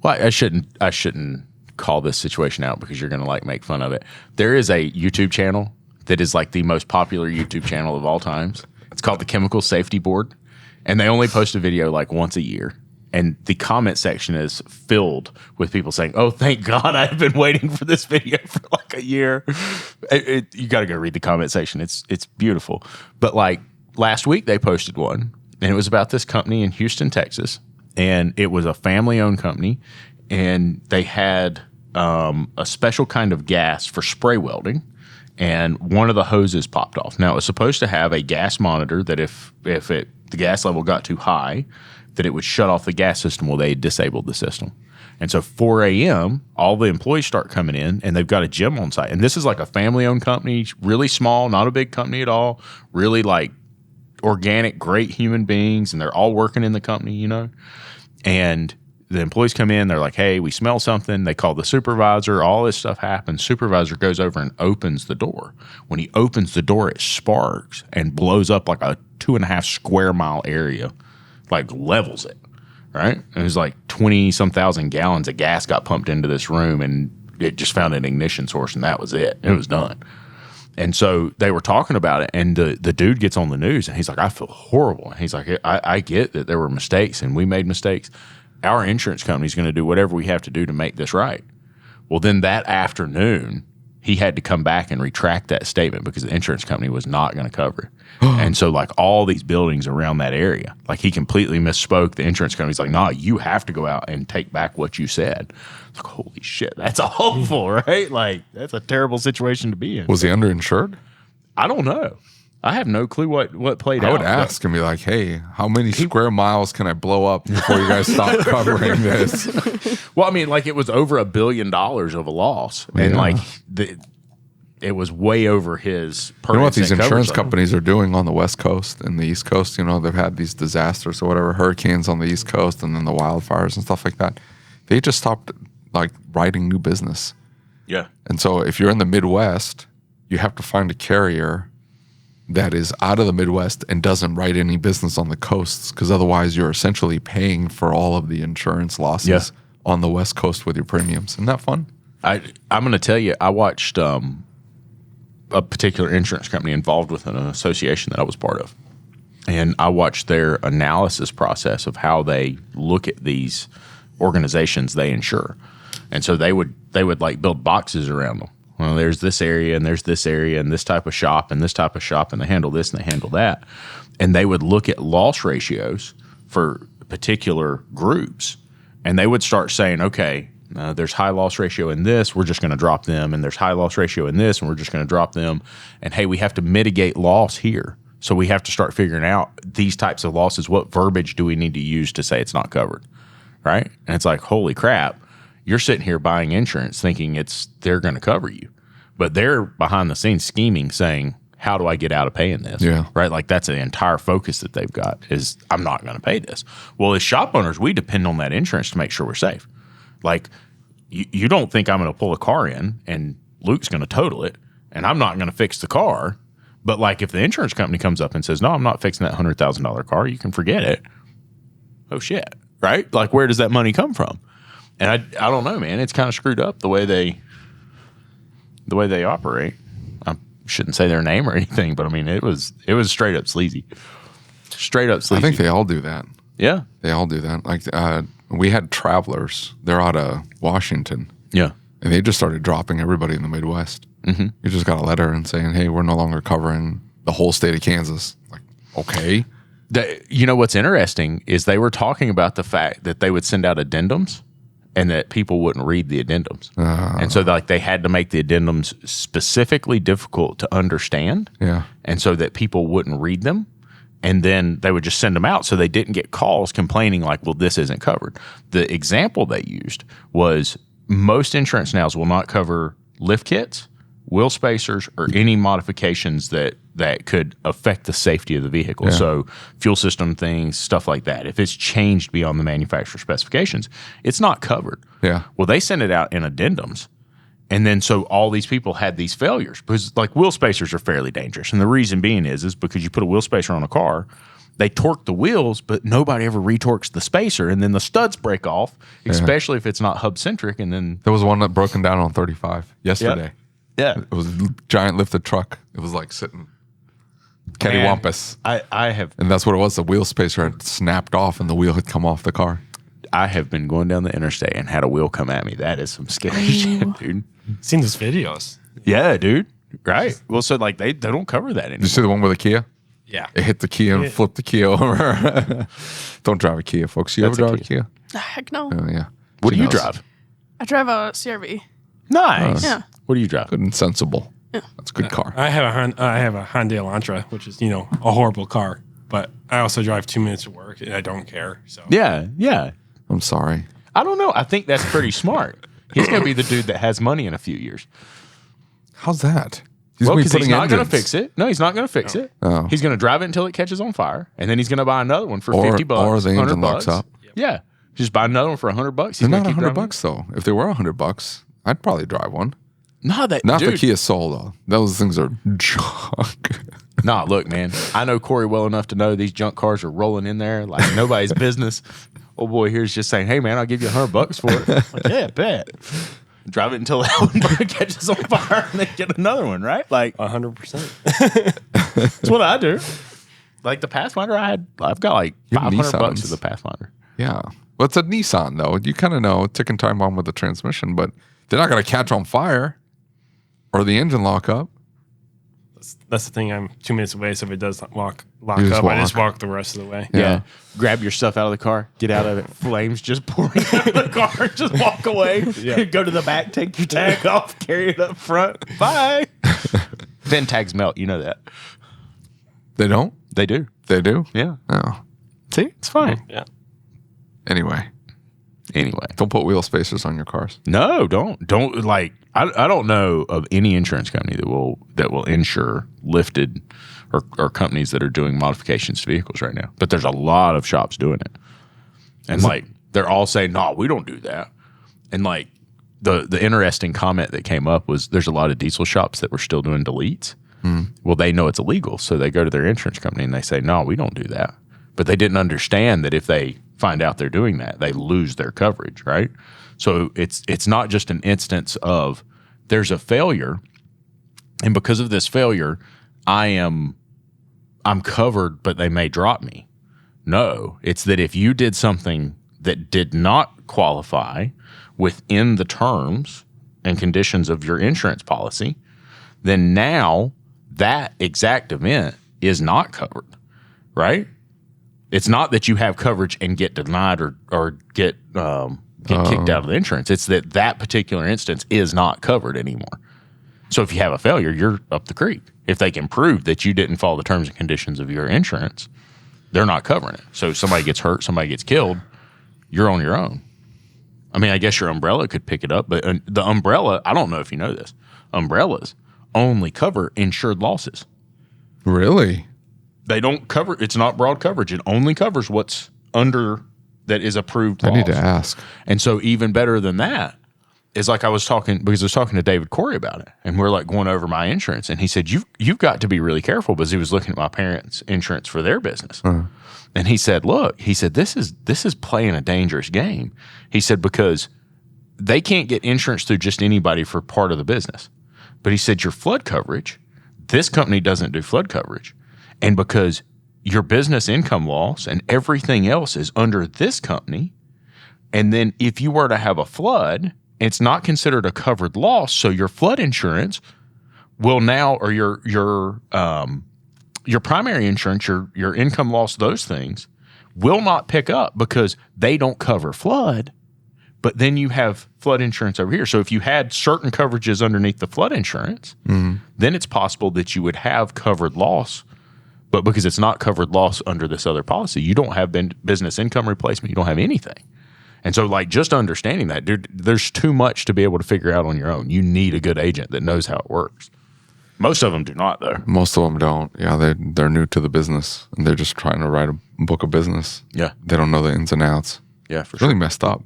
Well, I shouldn't call this situation out because you're going to like make fun of it. There is a YouTube channel that is like the most popular YouTube channel of all times. It's called the Chemical Safety Board, and they only post a video like once a year. And the comment section is filled with people saying, "Oh, thank God, I've been waiting for this video for like a year." You got to go read the comment section. It's beautiful. But like last week, they posted one, and it was about this company in Houston, Texas, and it was a family-owned company, and they had a special kind of gas for spray welding. And one of the hoses popped off. Now, it was supposed to have a gas monitor that if the gas level got too high, that it would shut off the gas system. Well, they disabled the system. And so 4 a.m., all the employees start coming in, and they've got a gym on site. And this is like a family-owned company, really small, not a big company at all, really like organic, great human beings, and they're all working in the company, And the employees come in, they're like, hey, we smell something. They call the supervisor. All this stuff happens. Supervisor goes over and opens the door. When he opens the door, it sparks and blows up like a 2.5 square mile area, like levels it, right? And it was like 20-some thousand gallons of gas got pumped into this room, and it just found an ignition source, and that was it. It was done. And so they were talking about it, and the dude gets on the news, and he's like, I feel horrible. And he's like, I get that there were mistakes, and we made mistakes. Our insurance company is going to do whatever we have to do to make this right. Well, then that afternoon, he had to come back and retract that statement because the insurance company was not going to cover it. And so like all these buildings around that area, like he completely misspoke. The insurance company's like, nah, you have to go out and take back what you said. It's like, holy shit, that's awful, right? Like that's a terrible situation to be in. was he underinsured? I don't know. I have no clue what played out. I would ask and be like, hey, how many square miles can I blow up before you guys stop covering this? Well, I mean, like it was over $1 billion of a loss. And like it was way over his You know what these insurance coverage companies are doing on the West Coast and the East Coast? They've had these disasters or whatever, hurricanes on the East Coast and then the wildfires and stuff like that. They just stopped like writing new business. Yeah. And so if you're in the Midwest, you have to find a carrier that is out of the Midwest and doesn't write any business on the coasts, because otherwise you're essentially paying for all of the insurance losses on the West Coast with your premiums. Isn't that fun? I'm going to tell you, I watched a particular insurance company involved with an association that I was part of. And I watched their analysis process of how they look at these organizations they insure. And so they would like build boxes around them. Well, there's this area and there's this area and this type of shop and this type of shop, and they handle this and they handle that. And they would look at loss ratios for particular groups, and they would start saying, okay, there's high loss ratio in this, we're just going to drop them. And there's high loss ratio in this, and we're just going to drop them. And hey, we have to mitigate loss here. So we have to start figuring out these types of losses. What verbiage do we need to use to say it's not covered? Right? And it's like, holy crap. You're sitting here buying insurance thinking they're going to cover you, but they're behind the scenes scheming, saying, how do I get out of paying this? Yeah. Right. Like that's the entire focus that they've got is I'm not going to pay this. Well, as shop owners, we depend on that insurance to make sure we're safe. Like you don't think I'm going to pull a car in and Luke's going to total it and I'm not going to fix the car. But like if the insurance company comes up and says, no, I'm not fixing that $100,000 car, you can forget it. Oh shit. Right. Like where does that money come from? And I don't know, man. It's kind of screwed up the way they operate. I shouldn't say their name or anything, but I mean it was straight up sleazy. Straight up sleazy. I think they all do that. Yeah. They all do that. Like we had Travelers. They're out of Washington. Yeah. And they just started dropping everybody in the Midwest. Mm-hmm. You just got a letter and saying, hey, we're no longer covering the whole state of Kansas. Like, okay. You know what's interesting is they were talking about the fact that they would send out addendums and that people wouldn't read the addendums. And so like they had to make the addendums specifically difficult to understand. Yeah. And so that people wouldn't read them. And then they would just send them out so they didn't get calls complaining like, well, this isn't covered. The example they used was most insurance nows will not cover lift kits, wheel spacers, or any modifications that could affect the safety of the vehicle. Yeah. So fuel system things, stuff like that. If it's changed beyond the manufacturer specifications, it's not covered. Yeah. Well, they sent it out in addendums. And then so all these people had these failures because like wheel spacers are fairly dangerous. And the reason being is because you put a wheel spacer on a car, they torque the wheels, but nobody ever retorques the spacer. And then the studs break off, especially if it's not hub centric. And then There was one that broken down on 35 yesterday. yeah, It was a giant lifted truck. It was like sitting cattywampus. I have And that's what it was. The wheel spacer had snapped off and the wheel had come off the car. I have been going down the interstate and had a wheel come at me. That is some scary shit, dude. Seen those videos. Yeah, dude. Right. Well, so like they don't cover that Did you anymore. see the one with the Kia? Yeah. It hit the Kia and flipped the Kia over. Don't drive a Kia, folks. You That's ever a drive a Kia? Heck no. Oh, yeah. What She do you knows. drive? I drive a CRV. Nice. Yeah. What do you drive? Good and sensible. That's a good car. I have a Hyundai Elantra, which is, a horrible car. But I also drive 2 minutes to work and I don't care. So Yeah, yeah. I'm sorry. I don't know. I think that's pretty smart. He's going to be the dude that has money in a few years. How's that? He's Well, gonna be because he's putting not going to engines. fix it. No, he's not going to fix it. Oh. He's going to drive it until it catches on fire, and then he's going to buy another one for Or- $50. or the engine locks $100. up. Yeah, just buy another one for $100. He's They're gonna not keep $100 driving. though. If they were $100, I'd probably drive one. No, that Not dude. the Kia Soul though. Those things are junk. Nah, look, man. I know Corey well enough to know these junk cars are rolling in there like nobody's business. Oh boy, here's just saying, "Hey, man, I'll give you $100 for it." Like, yeah, bet. Drive it until that one catches on fire, and then get another one, right? Like 100%. that's what I do. Like the Pathfinder, I've got like You have $500 Nissans. for the Pathfinder. Yeah. Well, it's a Nissan though. You kind of know ticking time bomb with the transmission, but they're not going to catch on fire or the engine lock up. That's the thing. I'm 2 minutes away, so if it does lock You just up, I just walk. walk the rest of the way. Yeah. Grab your stuff out of the car, get out of it, flames just pouring out of the car, just walk away. Go to the back, take your tag off, carry it up front. Bye. Then tags melt. You know that. They don't? They do. They do? Yeah. Oh. See, it's fine. Yeah. Anyway, Anyway. don't put wheel spacers on your cars. No, don't like I don't know of any insurance company that will insure lifted or companies that are doing modifications to vehicles right now. But there's a lot of shops doing it. And like they're all saying, "No, we don't do that." And like the interesting comment that came up was there's a lot of diesel shops that were still doing deletes. Well, they know it's illegal, so they go to their insurance company and they say, "No, we don't do that." But they didn't understand that if they find out they're doing that, they lose their coverage, right? So it's not just an instance of there's a failure, and because of this failure, I'm covered, but they may drop me. No, it's that if you did something that did not qualify within the terms and conditions of your insurance policy, then now that exact event is not covered, right? It's not that you have coverage and get denied or get kicked out of the insurance. It's that particular instance is not covered anymore. So if you have a failure, you're up the creek. If they can prove that you didn't follow the terms and conditions of your insurance, they're not covering it. So if somebody gets hurt, somebody gets killed, you're on your own. I mean, I guess your umbrella could pick it up, but the umbrella, I don't know if you know this, umbrellas only cover insured losses. Really? They don't cover, it's not broad coverage. It only covers what's under that is approved I loss. need to ask. And so even better than that is like I was talking to David Corey about it, and we're like going over my insurance, and he said, you've got to be really careful, because he was looking at my parents' insurance for their business. And he said, look, he said, this is playing a dangerous game. He said, because they can't get insurance through just anybody for part of the business. But he said, your flood coverage, this company doesn't do flood coverage. And because your business income loss and everything else is under this company, and then if you were to have a flood it's not considered a covered loss. So your flood insurance will now, or your primary insurance, your income loss, those things will not pick up because they don't cover flood. But then you have flood insurance over here. So if you had certain coverages underneath the flood insurance, then it's possible that you would have covered loss. But because it's not covered loss under this other policy, you don't have business income replacement. You don't have anything. And so, like, just understanding that, there's too much to be able to figure out on your own. You need a good agent that knows how it works. Most of them do not, though. Most of them don't. Yeah, they're new to the business, and they're just trying to write a book of business. Yeah. They don't know the ins and outs. Yeah, for It's really sure. messed up.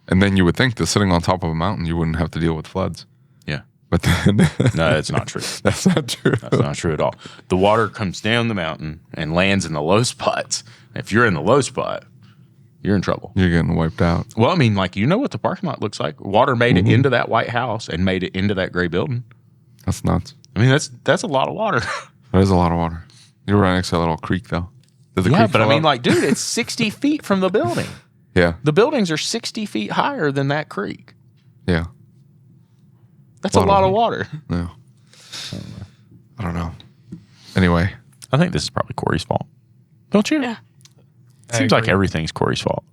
And then you would think that sitting on top of a mountain, you wouldn't have to deal with floods. Yeah. But then No, that's not true. that's not true. That's not true at all. The water comes down the mountain and lands in the low spots. If you're in the low spot, you're in trouble. You're getting wiped out. Well, I mean, like, you know what the parking lot looks like. Water made it into that white house and made it into that gray building. That's nuts. I mean, that's a lot of water. That is a lot of water. You're right next to a little creek, though. Did the Yeah, creek but I fill mean, up? like, dude, it's 60 feet from the building. Yeah, The buildings are 60 feet higher than that creek. yeah, That's a lot of heat. water. yeah. I don't know. Anyway, I think this is probably Corey's fault. Don't you? Yeah. Seems like everything's Corey's fault.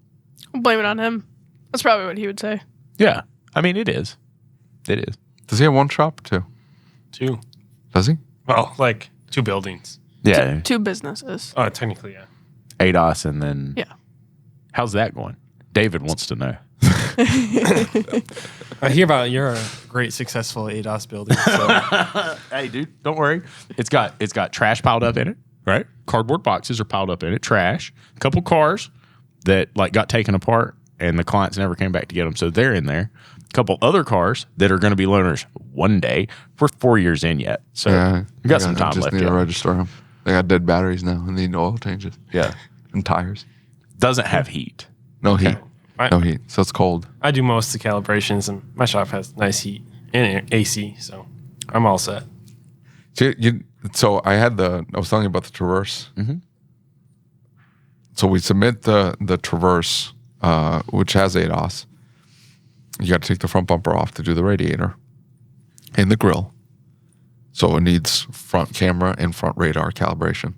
Blame it on him. That's probably what he would say. Yeah. I mean, it is. It is. does he have one shop or two? 2. Does he? Well, like 2 buildings. Yeah. Two businesses. Technically, yeah. ADOS and then. Yeah. How's that going? David wants to know. I hear about you're a great successful ADOS building. So Hey, dude, don't worry. It's got trash piled up in it, right? Cardboard boxes are piled up in it, trash. A couple cars that like got taken apart and the clients never came back to get them, so they're in there. A couple other cars that are going to be loaners one day. We're 4 years in yet, so we got some time just left. need to Yet. register them. They got dead batteries now and need oil changes. Yeah, And tires. doesn't have heat. No heat. I, No heat. So it's cold. I do most of the calibrations, and my shop has nice heat and AC, so I'm all set. So I was telling you about the Traverse. Mm-hmm. So we submit the Traverse, which has ADOS. You got to take the front bumper off to do the radiator and the grill. So it needs front camera and front radar calibration.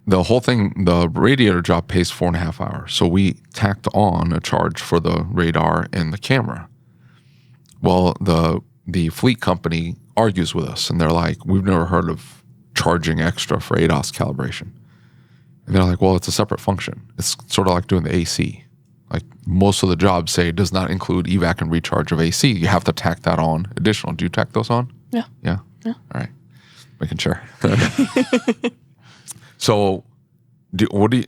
The whole thing, the radiator job pays 4.5 hours. So we tacked on a charge for the radar and the camera. Well, the fleet company argues with us, and they're like, we've never heard of charging extra for ADOS calibration. And they're like, well, it's a separate function. It's sort of like doing the AC. Like most of the jobs say it does not include evac and recharge of AC. You have to tack that on additional. Do you tack those on? Yeah. Yeah? All right. Making sure. So do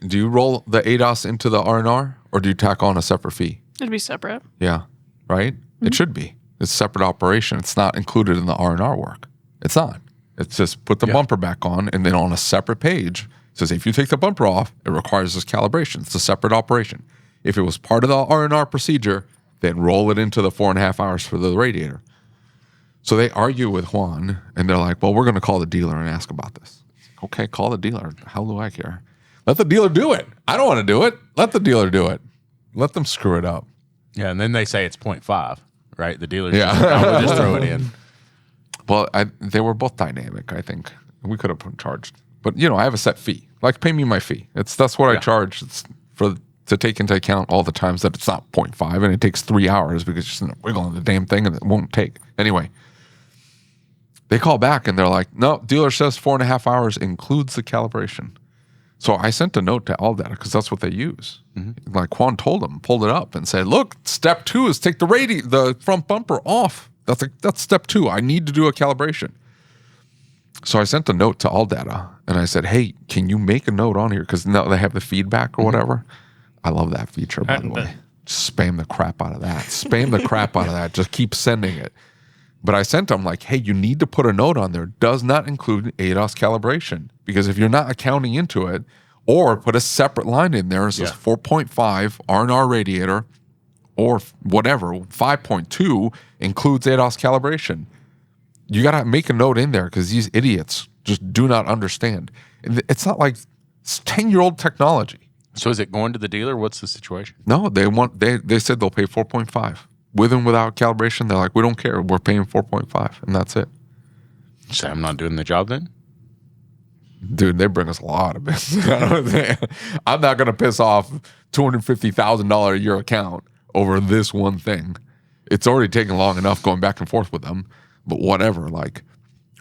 you roll the ADOS into the R&R, or do you tack on a separate fee? It'd be separate. Yeah, right? It should be. It's a separate operation. It's not included in the R&R work. It's not. It's just put the bumper back on, and then on a separate page, it says if you take the bumper off, it requires this calibration. It's a separate operation. If it was part of the R&R procedure, then roll it into the 4.5 hours for the radiator. So they argue with Juan, and they're like, well, we're going to call the dealer and ask about this. Okay, call the dealer. How do I care? Let the dealer do it. I don't want to do it. Let the dealer do it. Let them screw it up. Yeah, and then they say it's 0.5, right? The dealer Yeah. just throw it in. Well, they were both dynamic, I think. We could have charged. But, I have a set fee. Like, pay me my fee. That's what I charge. It's to take into account all the times that it's not 0.5 and it takes 3 hours because you're just wiggling the damn thing and it won't take. Anyway, they call back and they're like, no, dealer says 4.5 hours includes the calibration. So I sent a note to AllData because that's what they use. Mm-hmm. Like Juan told them, pulled it up and said, look, step 2 is take the front bumper off. That's step 2. I need to do a calibration. So I sent a note to AllData and I said, hey, can you make a note on here? Because now they have the feedback or whatever. I love that feature, by the way. Just spam the crap out of that. Spam the crap out of that. Just keep sending it. But I sent them like, hey, you need to put a note on there. Does not include ADOS calibration. Because if you're not accounting into it, or put a separate line in there, it says 4.5 R&R radiator, or whatever, 5.2 includes ADOS calibration. You got to make a note in there because these idiots just do not understand. It's not like it's 10-year-old technology. So is it going to the dealer? What's the situation? No, they said they'll pay 4.5. with and without calibration, they're like, we don't care. We're paying 4.5, and that's it. So I'm not doing the job then? Dude, they bring us a lot of business. I'm not going to piss off $250,000 a year account over this one thing. It's already taken long enough going back and forth with them, but whatever. Like,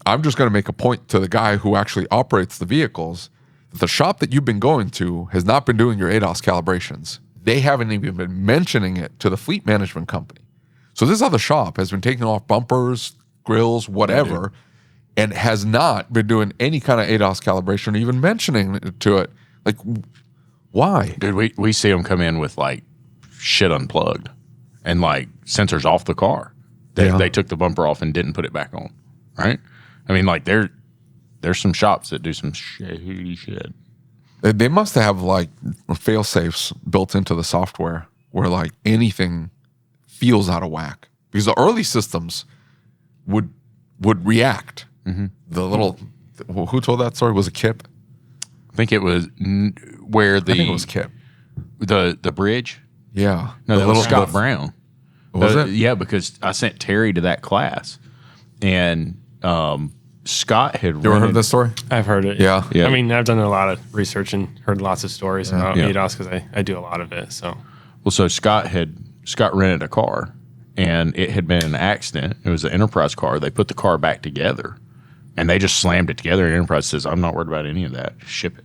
I'm just going to make a point to the guy who actually operates the vehicles that the shop that you've been going to has not been doing your ADAS calibrations. They haven't even been mentioning it to the fleet management company. So this other shop has been taking off bumpers, grills, whatever, and has not been doing any kind of ADAS calibration or even mentioning it to it. Like, why? Dude, we see them come in with like shit unplugged and like sensors off the car. They took the bumper off and didn't put it back on, right? I mean, like there's some shops that do some shady shit. They must have like fail safes built into the software where like anything feels out of whack, because the early systems would react. Mm-hmm. The little who told that story? Was it Kip? I think it was where the I think it was Kip. The bridge. Yeah, No, that was Scott Brown. Was it? Yeah, because I sent Terry to that class, and Scott had. You ever heard this story? I've heard it. Yeah. I mean, I've done a lot of research and heard lots of stories about ADAS because I do a lot of it. So, well, so Scott rented a car, and it had been an accident. It was an Enterprise car. They put the car back together, and they just slammed it together. And Enterprise says, "I'm not worried about any of that. Just ship it."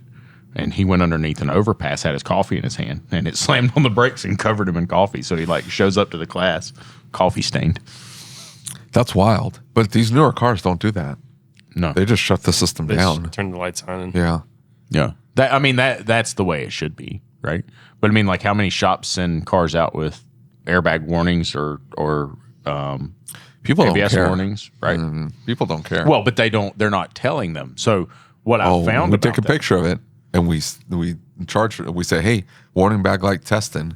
And he went underneath an overpass, had his coffee in his hand, and it slammed on the brakes and covered him in coffee. So he like shows up to the class, coffee stained. That's wild. But these newer cars don't do that. No, They just shut the system they down. just turn the lights on. And Yeah. That's the way it should be, right? But I mean, like, how many shops send cars out with airbag warnings or People don't ABS care. warnings, right? People don't care. Well, but they're not telling them. So what I found we about take a that- picture of it and we charge it. We say, hey, warning bag light testing,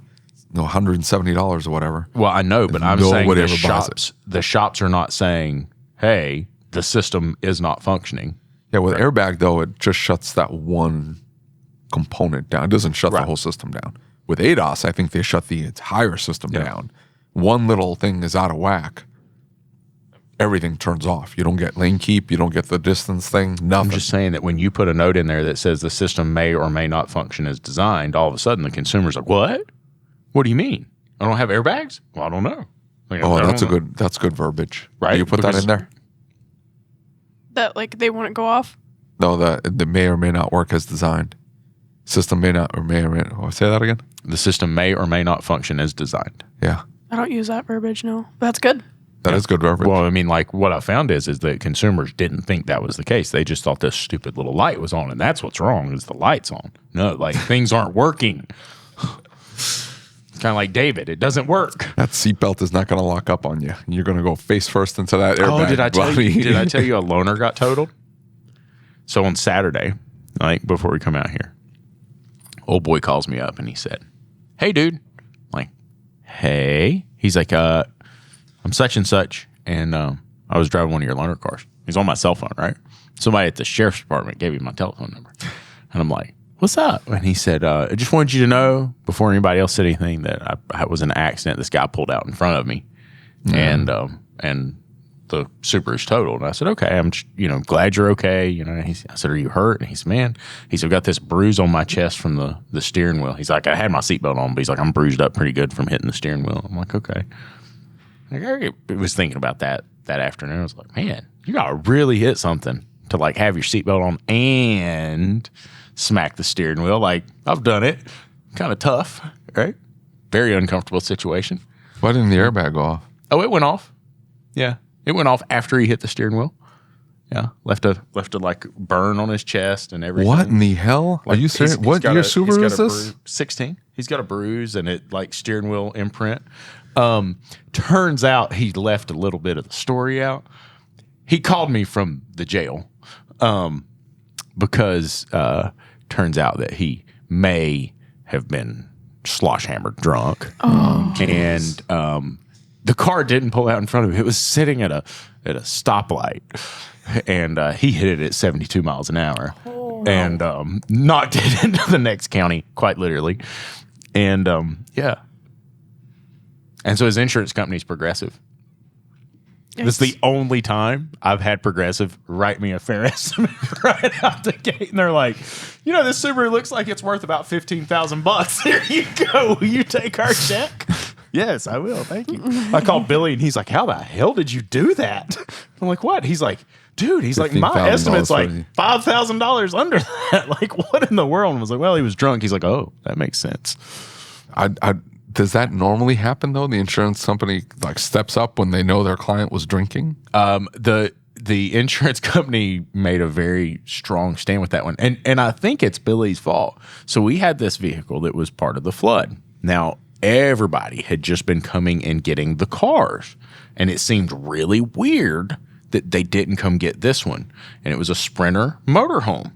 $170 or whatever. Well, I know, but I'm saying Nobody the ever buys it. shops are not saying, hey, the system is not functioning. Yeah, with airbag though, it just shuts that one component down. It doesn't shut the Right. whole system down. With ADAS, I think they shut the entire system down. One little thing is out of whack, everything turns off. You don't get lane keep. You don't get the distance thing. Nothing. I'm just saying that when you put a note in there that says the system may or may not function as designed, all of a sudden the consumer's like, what? What do you mean? I don't have airbags? Well, I don't know. Like, Oh, I that's don't know. that's good verbiage. Right, Do you put that because- in there? That like they wouldn't go off. No, that may or may not work as designed. System may not or may or may. Oh, say that again. The system may or may not function as designed. Yeah, I don't use that verbiage. No, but that's good. that is good verbiage. Well, I mean, like what I found is that consumers didn't think that was the case. They just thought this stupid little light was on, and that's what's wrong is the light's on. No, like things aren't working. Kind of like David, it doesn't work. That seatbelt is not going to lock up on you. You're going to go face first into that airbag. Oh, did I tell buddy. you? Did I tell you a loaner got totaled? So on Saturday, like before we come out here, old boy calls me up and he said, "Hey, dude." I'm like, "Hey." He's like, "I'm such and such, and I was driving one of your loaner cars." He's on my cell phone, right? Somebody at the sheriff's department gave me my telephone number, and I'm like, "What's up?" And he said, "I just wanted you to know before anybody else said anything that I was in an accident. This guy pulled out in front of me, and the Subaru's totaled." And I said, "Okay, I'm just, glad you're okay." I said, "Are you hurt?" And he said, "Man," he said, "I've got this bruise on my chest from the steering wheel." He's like, "I had my seatbelt on, but he's like, I'm bruised up pretty good from hitting the steering wheel." I'm like, "Okay." I was thinking about that afternoon. I was like, "Man, you gotta really hit something to like have your seatbelt on and smack the steering wheel." Like, I've done it. Kind of tough, right? Very uncomfortable situation. Why didn't the airbag go off? Oh, it went off. Yeah. It went off after he hit the steering wheel. Yeah. Left a like burn on his chest and everything. What in the hell? Are Like, you serious? he's What got year a- he's Subaru got is a this? 16. He's got a bruise and it like steering wheel imprint. Turns out he left a little bit of the story out. He called me from the jail because turns out that he may have been slosh hammered drunk. Oh, And the car didn't pull out in front of him. It was sitting at a stoplight, and he hit it at 72 miles an hour, and knocked it into the next county, quite literally. And yeah, And so his insurance company's Progressive. This is the only time I've had Progressive write me a fair estimate right out the gate. And they're like, this Subaru looks like it's worth about $15,000. Here you go. Will you take our check? Yes, I will. Thank you. I called Billy and he's like, how the hell did you do that? I'm like, what? He's like, dude, my estimate's like $5,000 under that. Like, what in the world? And I was like, well, he was drunk. He's like, oh, that makes sense. Does that normally happen though? The insurance company like steps up when they know their client was drinking? The insurance company made a very strong stand with that one. And I think it's Billy's fault. So we had this vehicle that was part of the flood. Now, everybody had just been coming and getting the cars. And it seemed really weird that they didn't come get this one. And it was a Sprinter motorhome.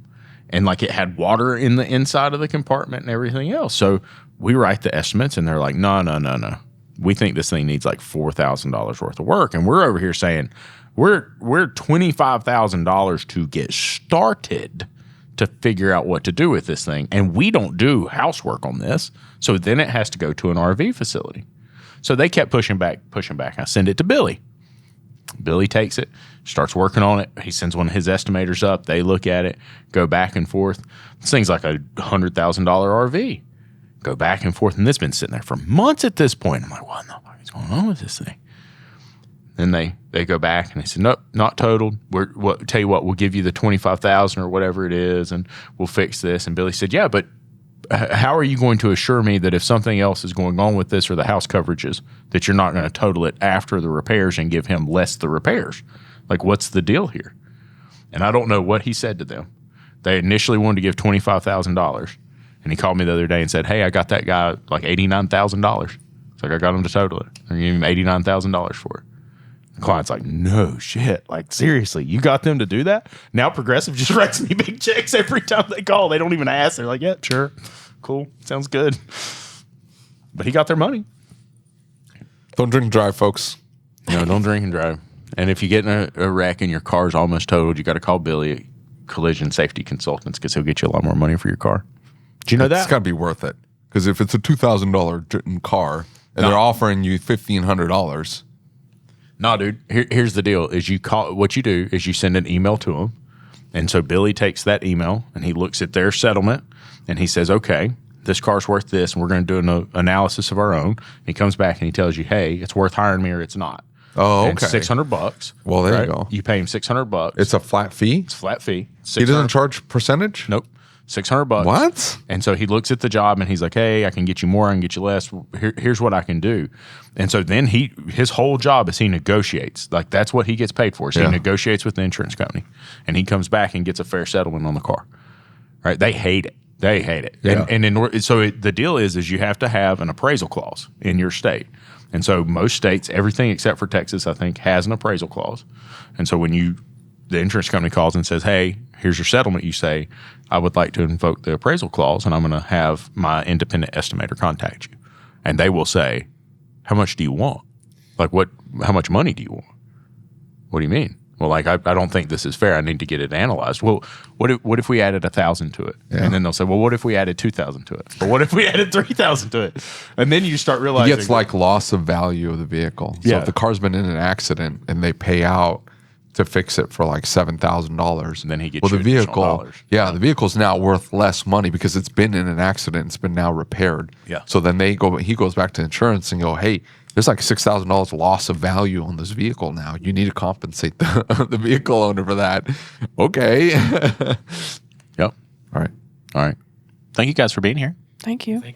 And like it had water in the inside of the compartment and everything else. So we write the estimates and they're like, no. We think this thing needs like $4,000 worth of work. And we're over here saying we're $25,000 to get started to figure out what to do with this thing. And we don't do housework on this. So then it has to go to an RV facility. So they kept pushing back. I send it to Billy. Billy takes it, starts working on it. He sends one of his estimators up. They look at it, go back and forth. This thing's like a $100,000 RV. Go back and forth. And this has been sitting there for months at this point. I'm like, what in the fuck is going on with this thing? Then they go back and they said, nope, not totaled. Tell you what, we'll give you the $25,000 or whatever it is, and we'll fix this. And Billy said, yeah, but how are you going to assure me that if something else is going on with this or the house coverages, that you're not going to total it after the repairs and give him less the repairs? Like, what's the deal here? And I don't know what he said to them. They initially wanted to give $25,000. And he called me the other day and said, hey, I got that guy like $89,000. It's like, I got him to total it. I gave him $89,000 for it. The client's like, no shit. Like, seriously, you got them to do that? Now Progressive just writes me big checks every time they call. They don't even ask. They're like, yeah, sure. Cool. Sounds good. But he got their money. Don't drink and drive, folks. No, don't drink and drive. And if you get in a wreck and your car's almost totaled, you got to call Billy at Collision Safety Consultants because he'll get you a lot more money for your car. Do you know that? It's got to be worth it. Because if it's a $2,000 car and they're offering you $1,500. No, dude. Here's the deal: is what you do is you send an email to them, and so Billy takes that email and he looks at their settlement and he says, "Okay, this car's worth this, and we're going to do an analysis of our own." And he comes back and he tells you, "Hey, it's worth hiring me or it's not." Oh, and okay. $600. Well, there you go. You pay him $600. It's a flat fee. It's a flat fee. He doesn't charge percentage. Nope. $600. What? And so he looks at the job and he's like, hey, I can get you more, I can get you less. Here's what I can do. And so then his whole job is he negotiates. Like, that's what he gets paid for. So he negotiates with the insurance company. And he comes back and gets a fair settlement on the car. Right? They hate it. Yeah. So the deal is you have to have an appraisal clause in your state. And so most states, everything except for Texas, I think, has an appraisal clause. And so when the insurance company calls and says, hey, here's your settlement, you say, I would like to invoke the appraisal clause, and I'm going to have my independent estimator contact you. And they will say, how much do you want? Like, how much money do you want? What do you mean? Well, like, I don't think this is fair. I need to get it analyzed. Well, what if we added 1,000 to it? Yeah. And then they'll say, well, what if we added 2,000 to it? Or what if we added 3,000 to it? And then you start realizing. It's like loss of value of the vehicle. So if the car's been in an accident and they pay out to fix it for like $7,000. And then he gets the vehicle. Yeah, the vehicle's now worth less money because it's been in an accident. It's been now repaired. Yeah. So then he goes back to insurance and go, hey, there's like $6,000 loss of value on this vehicle now. You need to compensate the vehicle owner for that. Okay. Yep. All right. Thank you guys for being here. Thank you. Thank you.